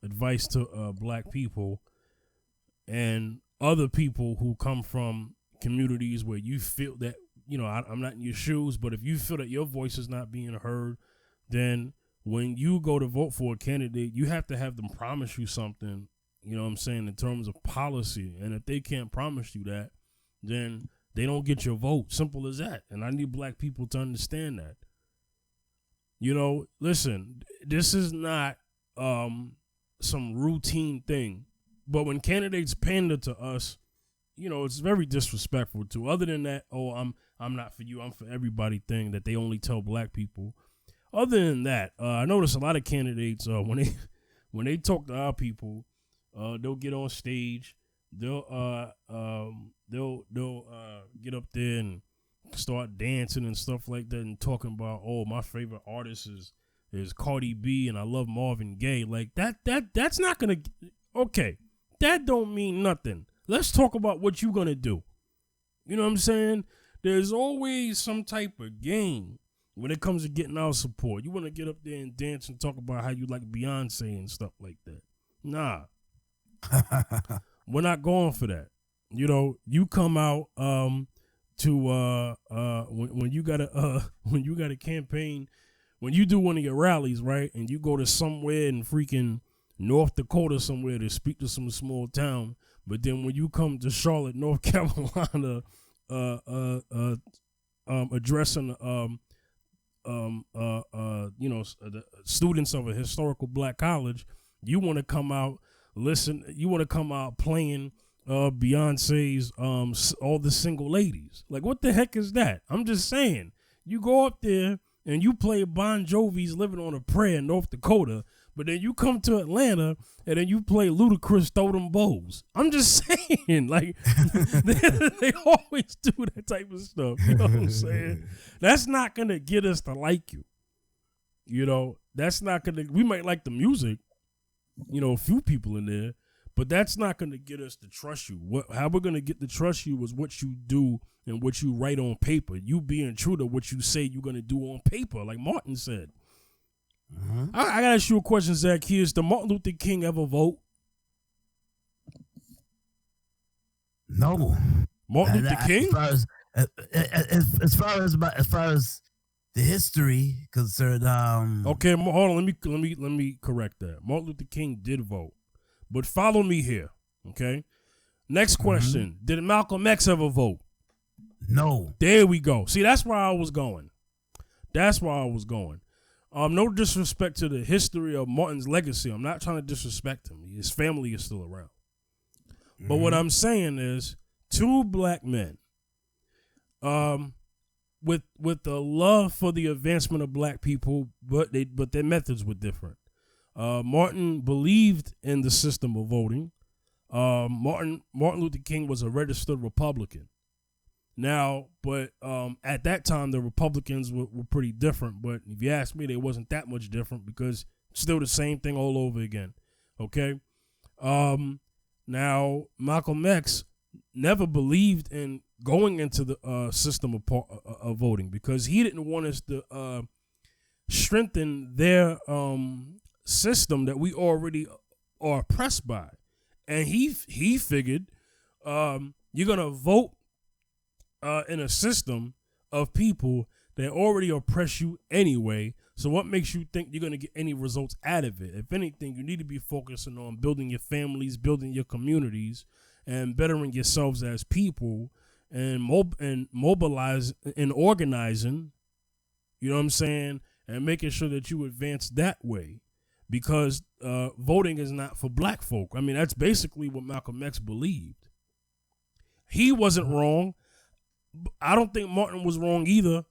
advice to black people and other people who come from communities where you feel that, I'm not in your shoes, but if you feel that your voice is not being heard, then when you go to vote for a candidate, you have to have them promise you something, you know what I'm saying, in terms of policy. And if they can't promise you that, then they don't get your vote. Simple as that. And I need black people to understand that. Listen, this is not some routine thing. But when candidates pander to us, it's very disrespectful too. Other than that, I'm not for you, I'm for everybody thing that they only tell black people. Other than that, I notice a lot of candidates when they talk to our people, they'll get on stage, they'll get up there and start dancing and stuff like that and talking about, my favorite artist is Cardi B and I love Marvin Gaye. Like that's not gonna, okay, that don't mean nothing. Let's talk about what you're gonna do. You know what I'm saying? There's always some type of game when it comes to getting our support. You want to get up there and dance and talk about how you like Beyonce and stuff like that. Nah. We're not going for that. You come out to when you got a campaign, when you do one of your rallies, right, and you go to somewhere in freaking North Dakota somewhere to speak to some small town, but then when you come to Charlotte, North Carolina, addressing the students of a historical black college, you want to come out playing Beyonce's All the Single Ladies. Like, what the heck is that? I'm just saying, you go up there and you play Bon Jovi's Living on a Prayer in North Dakota, but then you come to Atlanta and then you play Ludacris Throw Them Bows. I'm just saying, like, they always do that type of stuff. You know what I'm saying? That's not going to get us to like you. That's not going to, we might like the music, a few people in there, but that's not going to get us to trust you. How we're going to get to trust you is what you do and what you write on paper. You being true to what you say you're going to do on paper, like Martin said. Mm-hmm. I got to ask you a question, Zach. Did Martin Luther King ever vote? No. Martin Luther King? As far as the history concerned, okay, hold on. Let me correct that. Martin Luther King did vote, but follow me here, okay? Next question: Did Malcolm X ever vote? No. There we go. See, that's where I was going. No disrespect to the history of Martin's legacy. I'm not trying to disrespect him. His family is still around. Mm-hmm. But what I'm saying is, two black men, with the love for the advancement of black people, but their methods were different. Martin believed in the system of voting. Martin Luther King was a registered Republican. Now, but at that time, the Republicans were pretty different. But if you ask me, they wasn't that much different because still the same thing all over again. Okay. Now, Malcolm X never believed in going into the system of voting because he didn't want us to strengthen their system that we already are oppressed by. And he figured you're going to vote in a system of people that already oppress you anyway. So what makes you think you're going to get any results out of it? If anything, you need to be focusing on building your families, building your communities, and bettering yourselves as people, and mobilize and organizing, you know what I'm saying, and making sure that you advance that way. Because voting is not for black folk. I mean, that's basically what Malcolm X believed. He wasn't wrong. I don't think Martin was wrong either.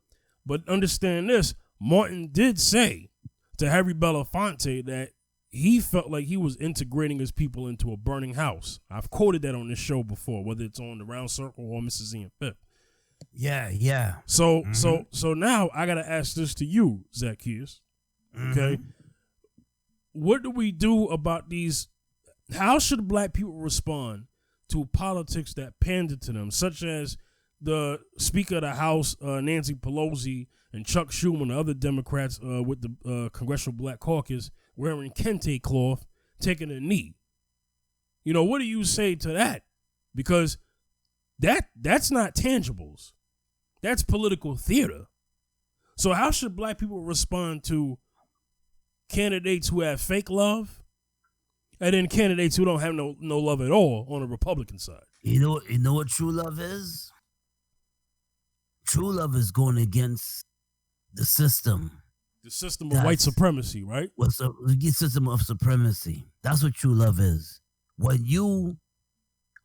But understand this, Martin did say to Harry Belafonte that he felt like he was integrating his people into a burning house. I've quoted that on this show before, whether it's on the Round Circle or Mrs. Ian Fifth. Yeah. So now I gotta ask this to you, Zacchaeus. Okay. What do we do about these? How should black people respond to politics that pander to them, such as the Speaker of the House, Nancy Pelosi, and Chuck Schumer and other Democrats with the Congressional Black Caucus wearing kente cloth, taking a knee? You know, what do you say to that? Because that's not tangibles. That's political theater. So how should black people respond to candidates who have fake love and then candidates who don't have no love at all on the Republican side? You know what true love is? True love is going against the system. The system of white supremacy, right? The system of supremacy. That's what true love is. When you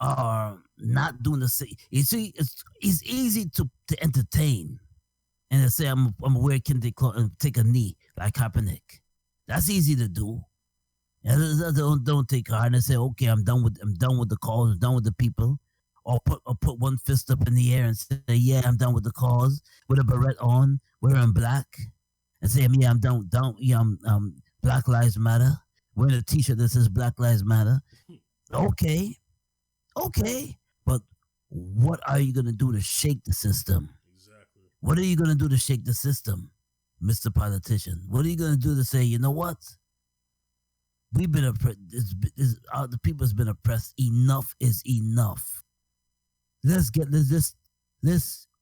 are not doing the same, you see, it's easy to entertain and to say I'm wearing kente cloth and take a knee like Kaepernick. That's easy to do. Don't take hard and say, okay, I'm done with the cause, I'm done with the people. Or put one fist up in the air and say, yeah, I'm done with the cause, with a beret on, wearing black, and say, yeah, I'm done, I'm Black Lives Matter, wearing a t-shirt that says Black Lives Matter. Okay, but what are you going to do to shake the system? Exactly. What are you going to do to shake the system, Mr. Politician? What are you going to do to say, you know what? We've been oppressed, the people's been oppressed, enough is enough. Let's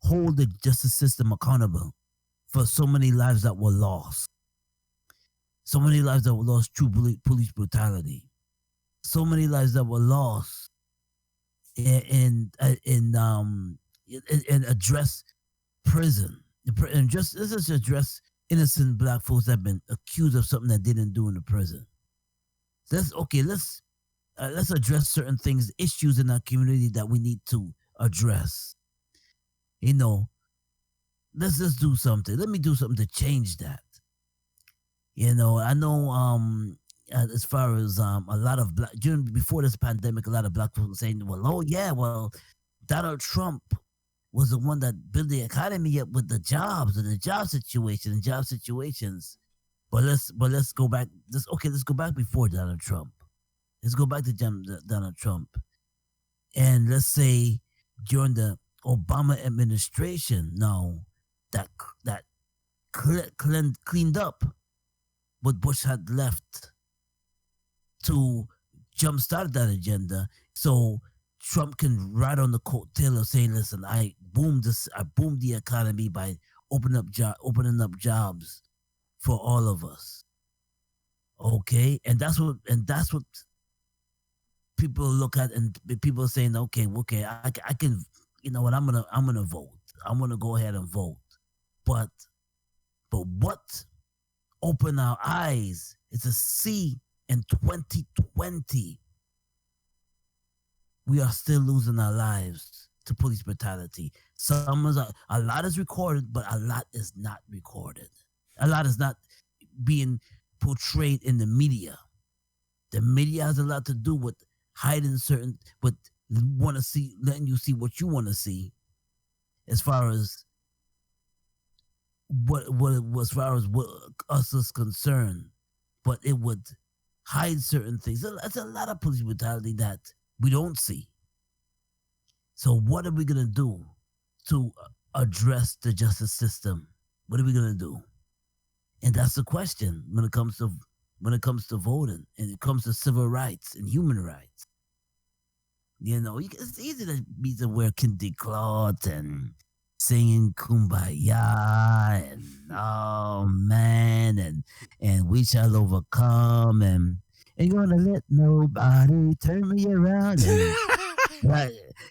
hold the justice system accountable for so many lives that were lost. So many lives that were lost through police brutality. So many lives that were lost and address prison. And just let's address innocent black folks that have been accused of something that they didn't do in the prison. Let's address certain things, issues in our community that we need to address. You know, let's just do something. Let me do something to change that. You know, I know as far as a lot of before this pandemic, a lot of black people saying, well, Donald Trump was the one that built the economy up with the jobs and the job situations. But let's go back. Let's go back before Donald Trump. Let's go back to Donald Trump. And let's say during the Obama administration, now that cleaned up what Bush had left to jumpstart that agenda, so Trump can ride on the coattail of saying, "Listen, I boomed the economy by opening up jobs for all of us." Okay, and that's what people look at, and people are saying, okay, I can, you know what, I'm gonna vote. I'm gonna go ahead and vote. But what open our eyes is to see in 2020 we are still losing our lives to police brutality. A lot is recorded, but a lot is not recorded. A lot is not being portrayed in the media. The media has a lot to do with hiding certain, but want to see, letting you see what you want to see, as far as as far as what us is concerned. But it would hide certain things. There's a lot of police brutality that we don't see. So what are we gonna do to address the justice system? What are we gonna do? And that's the question when it comes to voting, and it comes to civil rights and human rights. You know, it's easy to be to wear kente cloth and singing kumbaya and oh man and we shall overcome and ain't gonna let nobody turn me around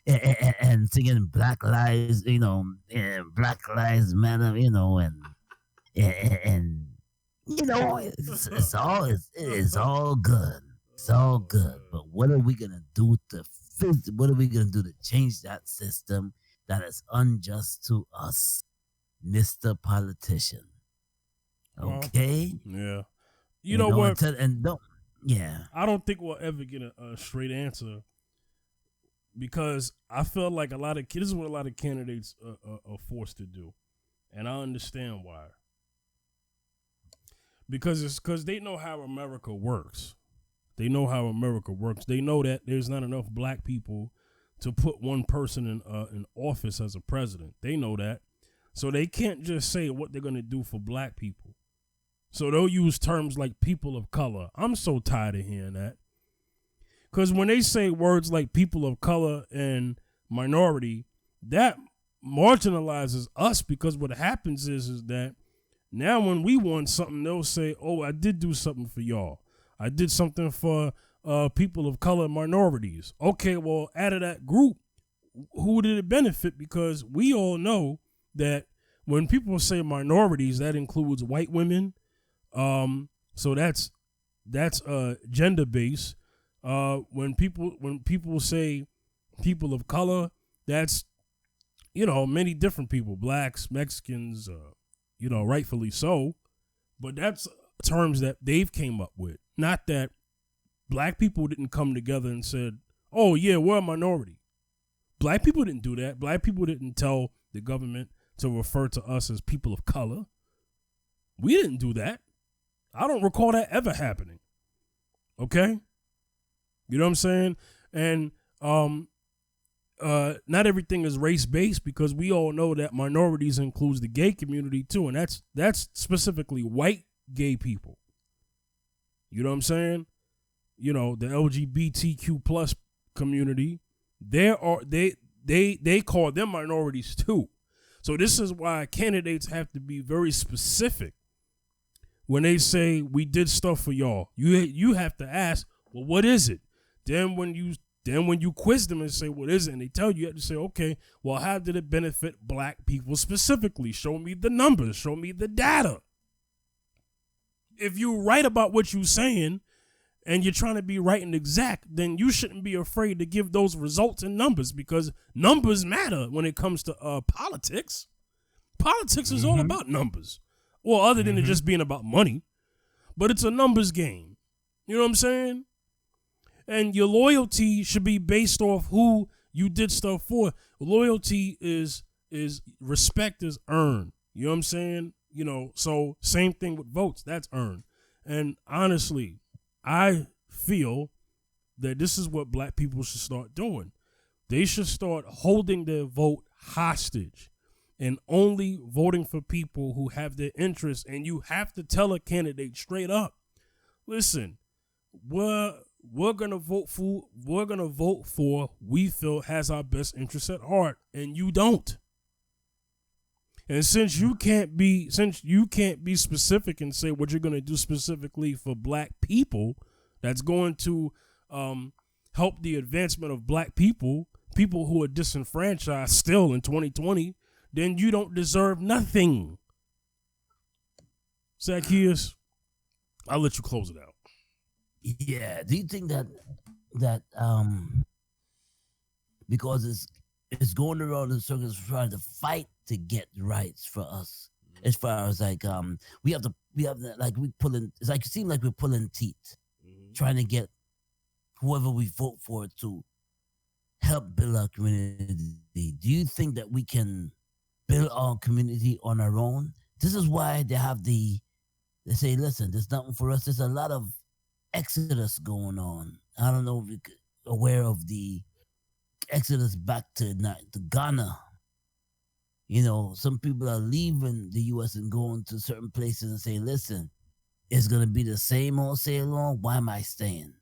and singing Black Lives, and Black Lives Matter, and it's all good. It's all good. But what are we gonna do what are we gonna do to change that system that is unjust to us, Mr. Politician? Okay? Yeah. You know what? Yeah. I don't think we'll ever get a straight answer, because I feel like this is what a lot of candidates are forced to do. And I understand why. Because they know how America works. They know how America works. They know that there's not enough black people to put one person in office as a president. They know that. So they can't just say what they're going to do for black people. So they'll use terms like people of color. I'm so tired of hearing that. Because when they say words like people of color and minority, that marginalizes us, because what happens is that now when we want something, they'll say, oh, I did do something for y'all. I did something for people of color, minorities. Okay, well, out of that group, who did it benefit? Because we all know that when people say minorities, that includes white women. So that's gender based. When people say people of color, that's many different people, blacks, Mexicans, rightfully so. But that's terms that they've came up with. Not that black people didn't come together and said, oh, yeah, we're a minority. Black people didn't do that. Black people didn't tell the government to refer to us as people of color. We didn't do that. I don't recall that ever happening. Okay? You know what I'm saying? And not everything is race-based, because we all know that minorities includes the gay community too, and that's specifically white gay people. You know what I'm saying? The LGBTQ plus community, they call them minorities too. So this is why candidates have to be very specific when they say we did stuff for y'all. You have to ask, well, what is it? Then when you quiz them and say what is it, and they tell you, you have to say, okay, well, how did it benefit black people specifically? Show me the numbers. Show me the data. If you write about what you're saying and you're trying to be right and exact, then you shouldn't be afraid to give those results and numbers, because numbers matter when it comes to politics. Politics is all about numbers. Well, other than it just being about money, but it's a numbers game. You know what I'm saying? And your loyalty should be based off who you did stuff for. Loyalty is respect is earned. You know what I'm saying? So same thing with votes. That's earned. And honestly, I feel that this is what black people should start doing. They should start holding their vote hostage and only voting for people who have their interests. And you have to tell a candidate straight up, listen, we're gonna vote for we feel has our best interests at heart, and you don't. And since you can't be specific and say what you're gonna do specifically for black people, that's going to help the advancement of black people who are disenfranchised still in 2020, then you don't deserve nothing. Zacchaeus, I'll let you close it out. Yeah. Do you think that because it's going around in circles trying to fight to get rights for us, as far as like we have like we pulling. It's like it seems like we're pulling teeth, trying to get whoever we vote for to help build our community. Do you think that we can build our community on our own? This is why they say, listen, there's nothing for us. There's a lot of exodus going on. I don't know if you're aware of the exodus back to Ghana. You know, some people are leaving the U.S. and going to certain places and say, listen, it's going to be the same old same long. Why am I staying?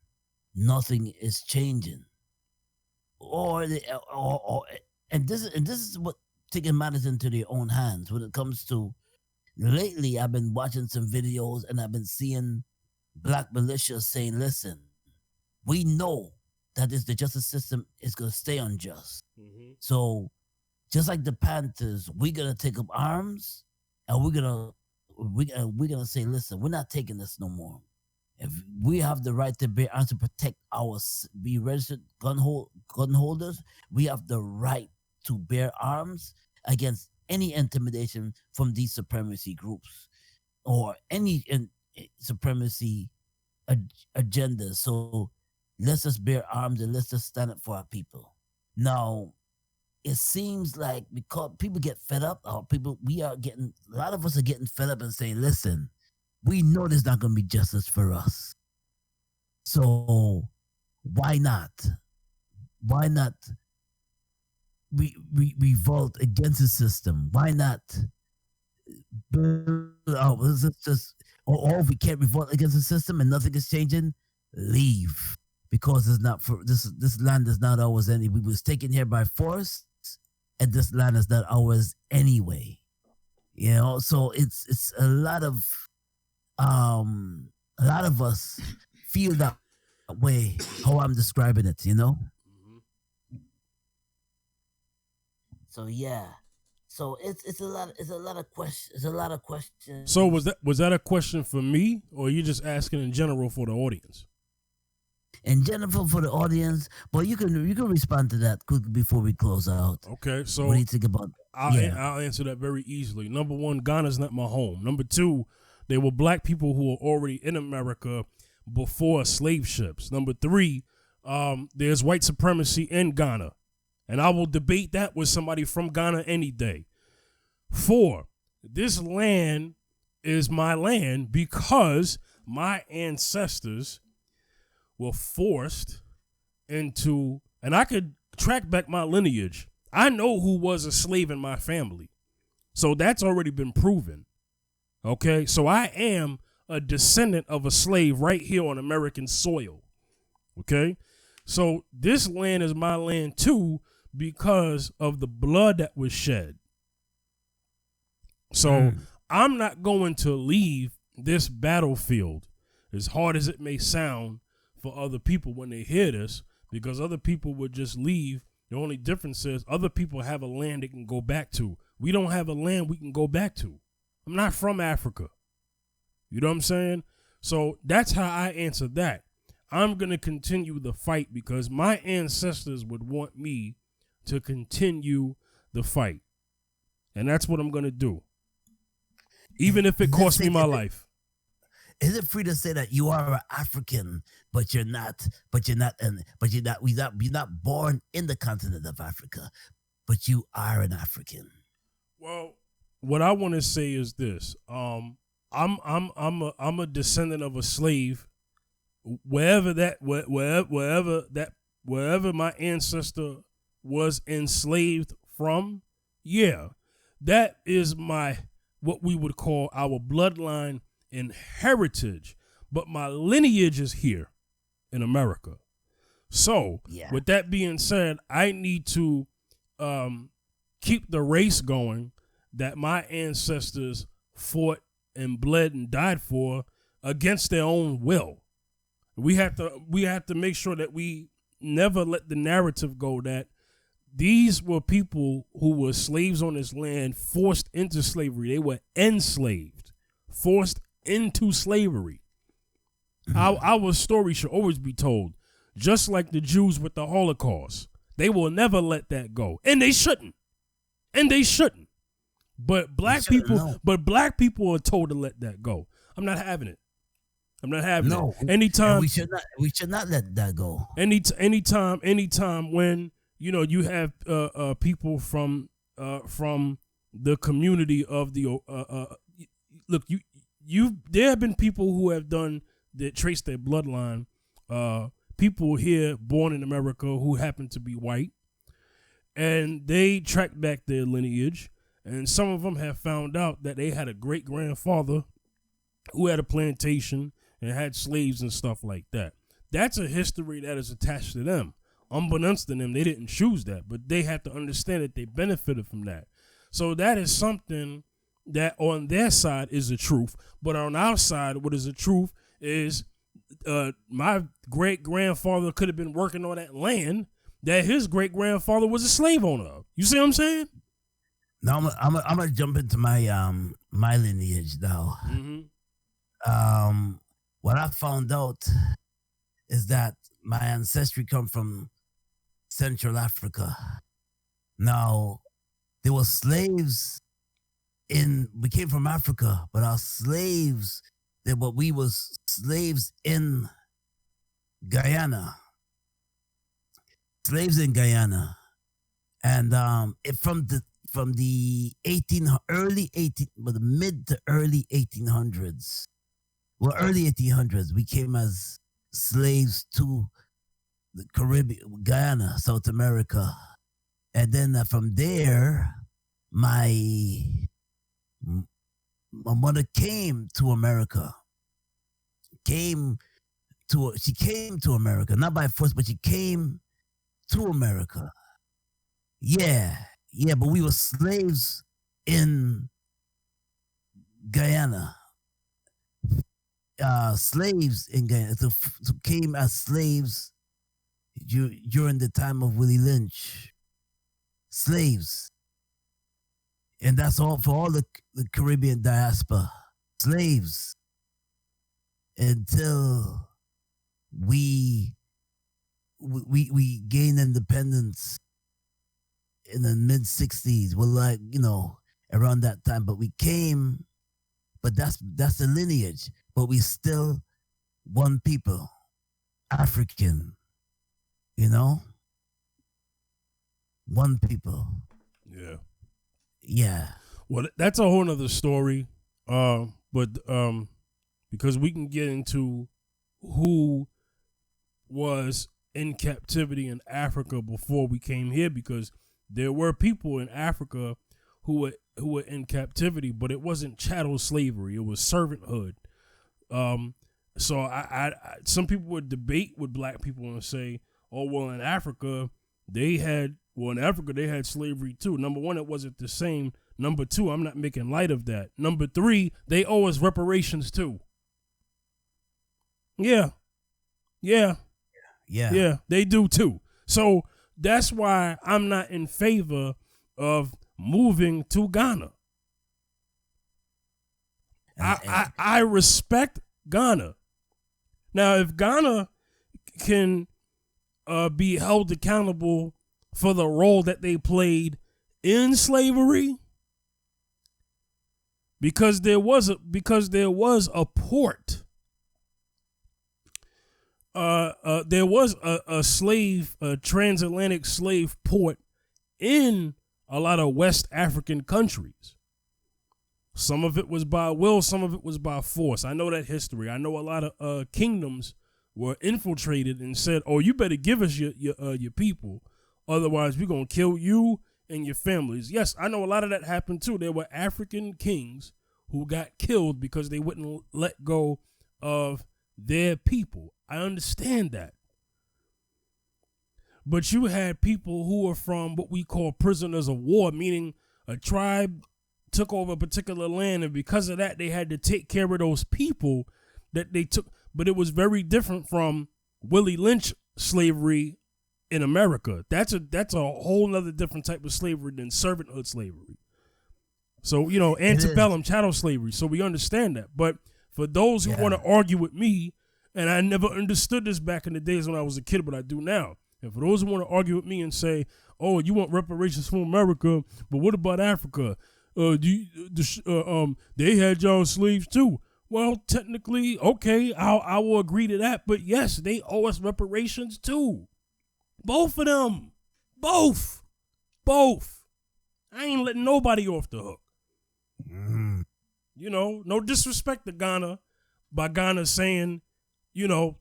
Nothing is changing. And this is what taking matters into their own hands when it comes to. Lately, I've been watching some videos and I've been seeing black militias saying, listen, we know that the justice system is going to stay unjust. So just like the Panthers, we're going to take up arms and we're going to say, listen, we're not taking this no more. If we have the right to bear arms to protect be registered gun holders, we have the right to bear arms against any intimidation from these supremacy groups or any supremacy agendas. So let's just bear arms and let's just stand up for our people. Now, it seems like because people get fed up, a lot of us are getting fed up and saying, listen, we know there's not going to be justice for us. So why not? Why not revolt against the system? Why not build out? Or if we can't revolt against the system and nothing is changing, leave. Because it's not for this land is not ours any. We was taken here by force, and this land is not ours anyway. You know, so it's a lot of us feel that way. How I'm describing it, you know. So yeah, so it's a lot of questions. So was that a question for me, or are you just asking in general for the audience? In general for the audience, but you can respond to that quickly before we close out. Okay, so what do you think about? I'll answer that very easily. Number one, Ghana's not my home. Number two, there were black people who were already in America before slave ships. Number three, there's white supremacy in Ghana. And I will debate that with somebody from Ghana any day. 4, this land is my land because my ancestors were forced into, and I could track back my lineage. I know who was a slave in my family. So that's already been proven. Okay, so I am a descendant of a slave right here on American soil. Okay, so this land is my land too, because of the blood that was shed. So I'm not going to leave this battlefield, as hard as it may sound for other people when they hear this, because other people would just leave. The only difference is other people have a land they can go back to. We don't have a land we can go back to. I'm not from Africa. You know what I'm saying? So that's how I answer that. I'm going to continue the fight because my ancestors would want me to continue the fight. And that's what I'm going to do. Even if it costs me my life. Is it free to say that you are an African, but you're not born in the continent of Africa, but you are an African? Well, what I want to say is this. I'm a descendant of a slave. Wherever my ancestor was enslaved from, yeah, that is what we would call our bloodline and heritage. But my lineage is here in America. So with that being said, I need to keep the race going that my ancestors fought and bled and died for against their own will. We have to make sure that we never let the narrative go that these were people who were slaves on this land, forced into slavery. They were enslaved, forced into slavery. Our story should always be told, just like the Jews with the Holocaust. They will never let that go, and they shouldn't. But black shouldn't people, know. are told to let that go. I'm not having it. I'm not having No. it. Anytime We should not let that go. anytime when you have people from the community of the look, there have been people who have done that trace their bloodline. People here born in America who happen to be white, and they track back their lineage, and some of them have found out that they had a great grandfather who had a plantation and had slaves and stuff like that. That's a history that is attached to them. Unbeknownst to them, they didn't choose that, but they have to understand that they benefited from that. So that is something that on their side is the truth. But on our side, what is the truth is my great-grandfather could have been working on that land that his great-grandfather was a slave owner of. You see what I'm saying? Now I'm gonna jump into my my lineage now. Mm-hmm. What I found out is that my ancestry come from Central Africa. Now, there were slaves we came from Africa, but our slaves, we was slaves in Guyana. Slaves in Guyana. And from the mid to early 1800s. Well, early 1800s, we came as slaves to the Caribbean, Guyana, South America. And then from there, my mother came to America. She came to America, not by force, but she came to America. Yeah, but we were slaves in Guyana. Slaves in Guyana. So came as slaves during the time of Willie Lynch. Slaves. And that's all for all the Caribbean diaspora. Slaves. Until we gained independence in the mid 60s. Well, around that time. But we came, but that's the lineage. But we still one people. African. One people. Yeah. Yeah. Well, that's a whole nother story. But because we can get into who was in captivity in Africa before we came here, because there were people in Africa who were in captivity, but it wasn't chattel slavery; it was servanthood. So I some people would debate with black people and say, "Oh, well, in Africa they had slavery too." Number one, it wasn't the same. Number two, I'm not making light of that. Number three, they owe us reparations too. Yeah, they do too. So that's why I'm not in favor of moving to Ghana. I respect Ghana. Now, if Ghana can be held accountable for the role that they played in slavery, because there was a port. There was a transatlantic slave port in a lot of West African countries. Some of it was by will, some of it was by force. I know that history. I know a lot of kingdoms were infiltrated and said, "Oh, you better give us your people, otherwise we're gonna kill you and your families." Yes, I know a lot of that happened too. There were African kings who got killed because they wouldn't let go of their people. I understand that. But you had people who were from what we call prisoners of war, meaning a tribe took over a particular land, and because of that, they had to take care of those people that they took. But it was very different from Willie Lynch slavery in America. That's a whole nother different type of slavery than servanthood slavery. So, antebellum chattel slavery. So we understand that. But for those who want to argue with me, and I never understood this back in the days when I was a kid, but I do now. And for those who want to argue with me and say, "Oh, you want reparations from America, but what about Africa?" they had y'all slaves too. Well, technically, okay, I will agree to that. But yes, they owe us reparations too. Both of them. Both. I ain't letting nobody off the hook. You know, no disrespect to Ghana by Ghana saying, you know,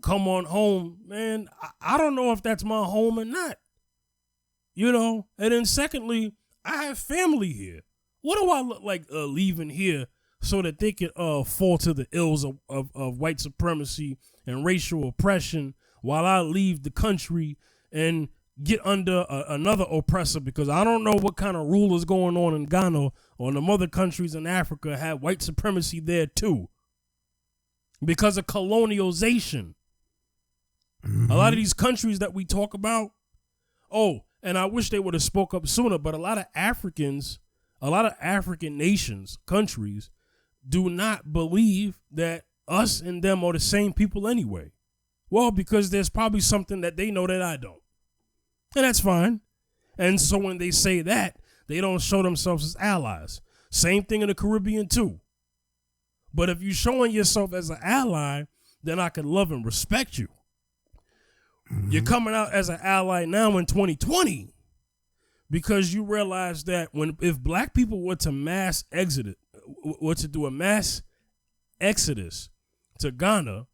come on home. Man, I don't know if that's my home or not. You know, and then secondly, I have family here. What do I look like leaving here so that they can fall to the ills of white supremacy and racial oppression while I leave the country and get under another oppressor? Because I don't know what kind of rule is going on in Ghana or in the other countries in Africa have white supremacy there too. Because of colonialization. A lot of these countries that we talk about, and I wish they would have spoke up sooner, but a lot of African nations, countries, do not believe that us and them are the same people anyway. Well, because there's probably something that they know that I don't. And that's fine. And so when they say that, they don't show themselves as allies. Same thing in the Caribbean too. But if you're showing yourself as an ally, then I can love and respect you. You're coming out as an ally now in 2020 because you realize that if black people were to do a mass exodus to Ghana,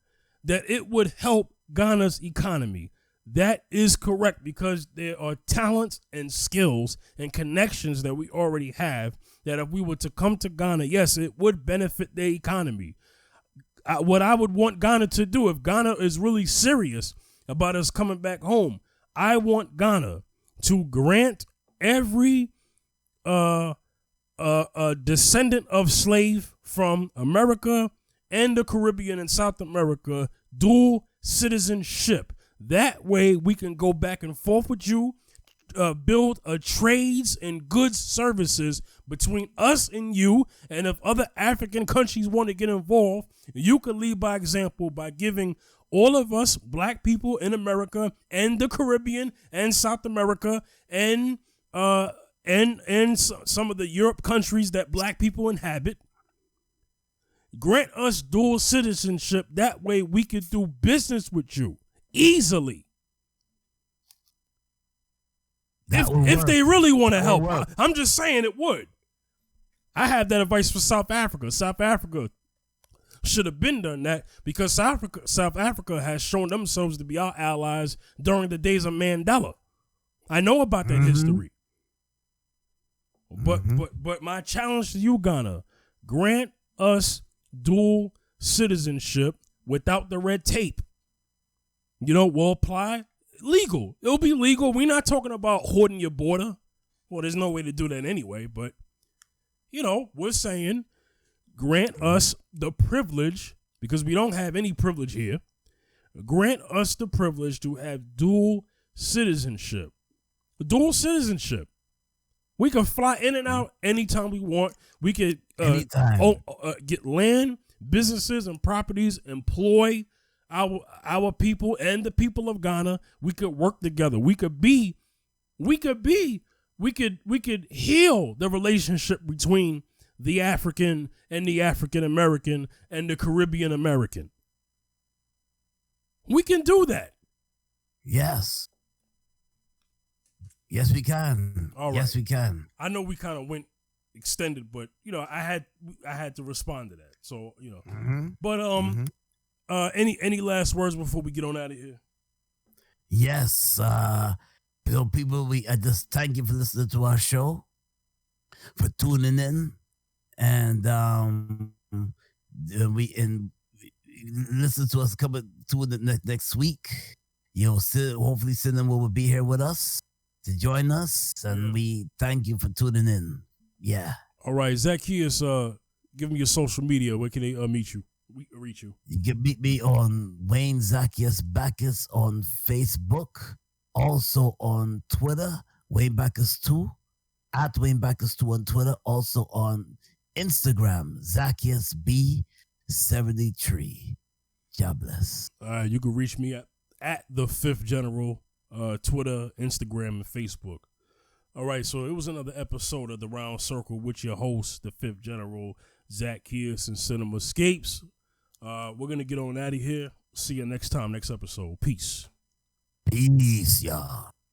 that it would help Ghana's economy. That is correct because there are talents and skills and connections that we already have that if we were to come to Ghana, yes, it would benefit their economy. What I would want Ghana to do, if Ghana is really serious about us coming back home, I want Ghana to grant every descendant of slave from America and the Caribbean and South America dual citizenship. That way we can go back and forth with you, build a trades and goods services between us and you. And if other African countries want to get involved, you can lead by example by giving all of us black people in America and the Caribbean and South America and some of the Europe countries that black people inhabit, grant us dual citizenship. That way we could do business with you easily. If they really want to help. I'm just saying it would. I have that advice for South Africa. South Africa should have been done that because South Africa has shown themselves to be our allies during the days of Mandela. I know about that history. But my challenge to you, Ghana, grant us dual citizenship without the red tape. You know, we'll apply legal. It'll be legal. We're not talking about hoarding your border. Well, there's no way to do that anyway, but, you know, we're saying grant us the privilege, because we don't have any privilege here, grant us the privilege to have dual citizenship. Dual citizenship. We can fly in and out anytime we want. We could get land, businesses, and properties, employ our people and the people of Ghana. We could work together. We could heal the relationship between the African and the African American and the Caribbean American. We can do that. Yes. Yes, we can. All right. Yes, we can. I know we kind of went extended, but you know, I had to respond to that. So, you know. But any last words before we get on out of here? Yes. People, I just thank you for listening to our show, for tuning in, and listen to us coming to the next week. You know, hopefully Cinema will be here with us to join us, and we thank you for tuning in. Yeah. All right, Zacchaeus, give me your social media. Where can they reach you? You can meet me on Wayne Zacchaeus Bacchus on Facebook, also on Twitter, Wayne Bacchus 2, at Wayne Bacchus 2 on Twitter, also on Instagram, Zacchaeus B73. God bless. All right, you can reach me at the Fifth General, Twitter, Instagram, and Facebook. All right, so it was another episode of The Round Circle with your host, the 5th General, Zacchaeus and Cinema Escapes. We're going to get on out of here. See you next time, next episode. Peace. Peace, y'all.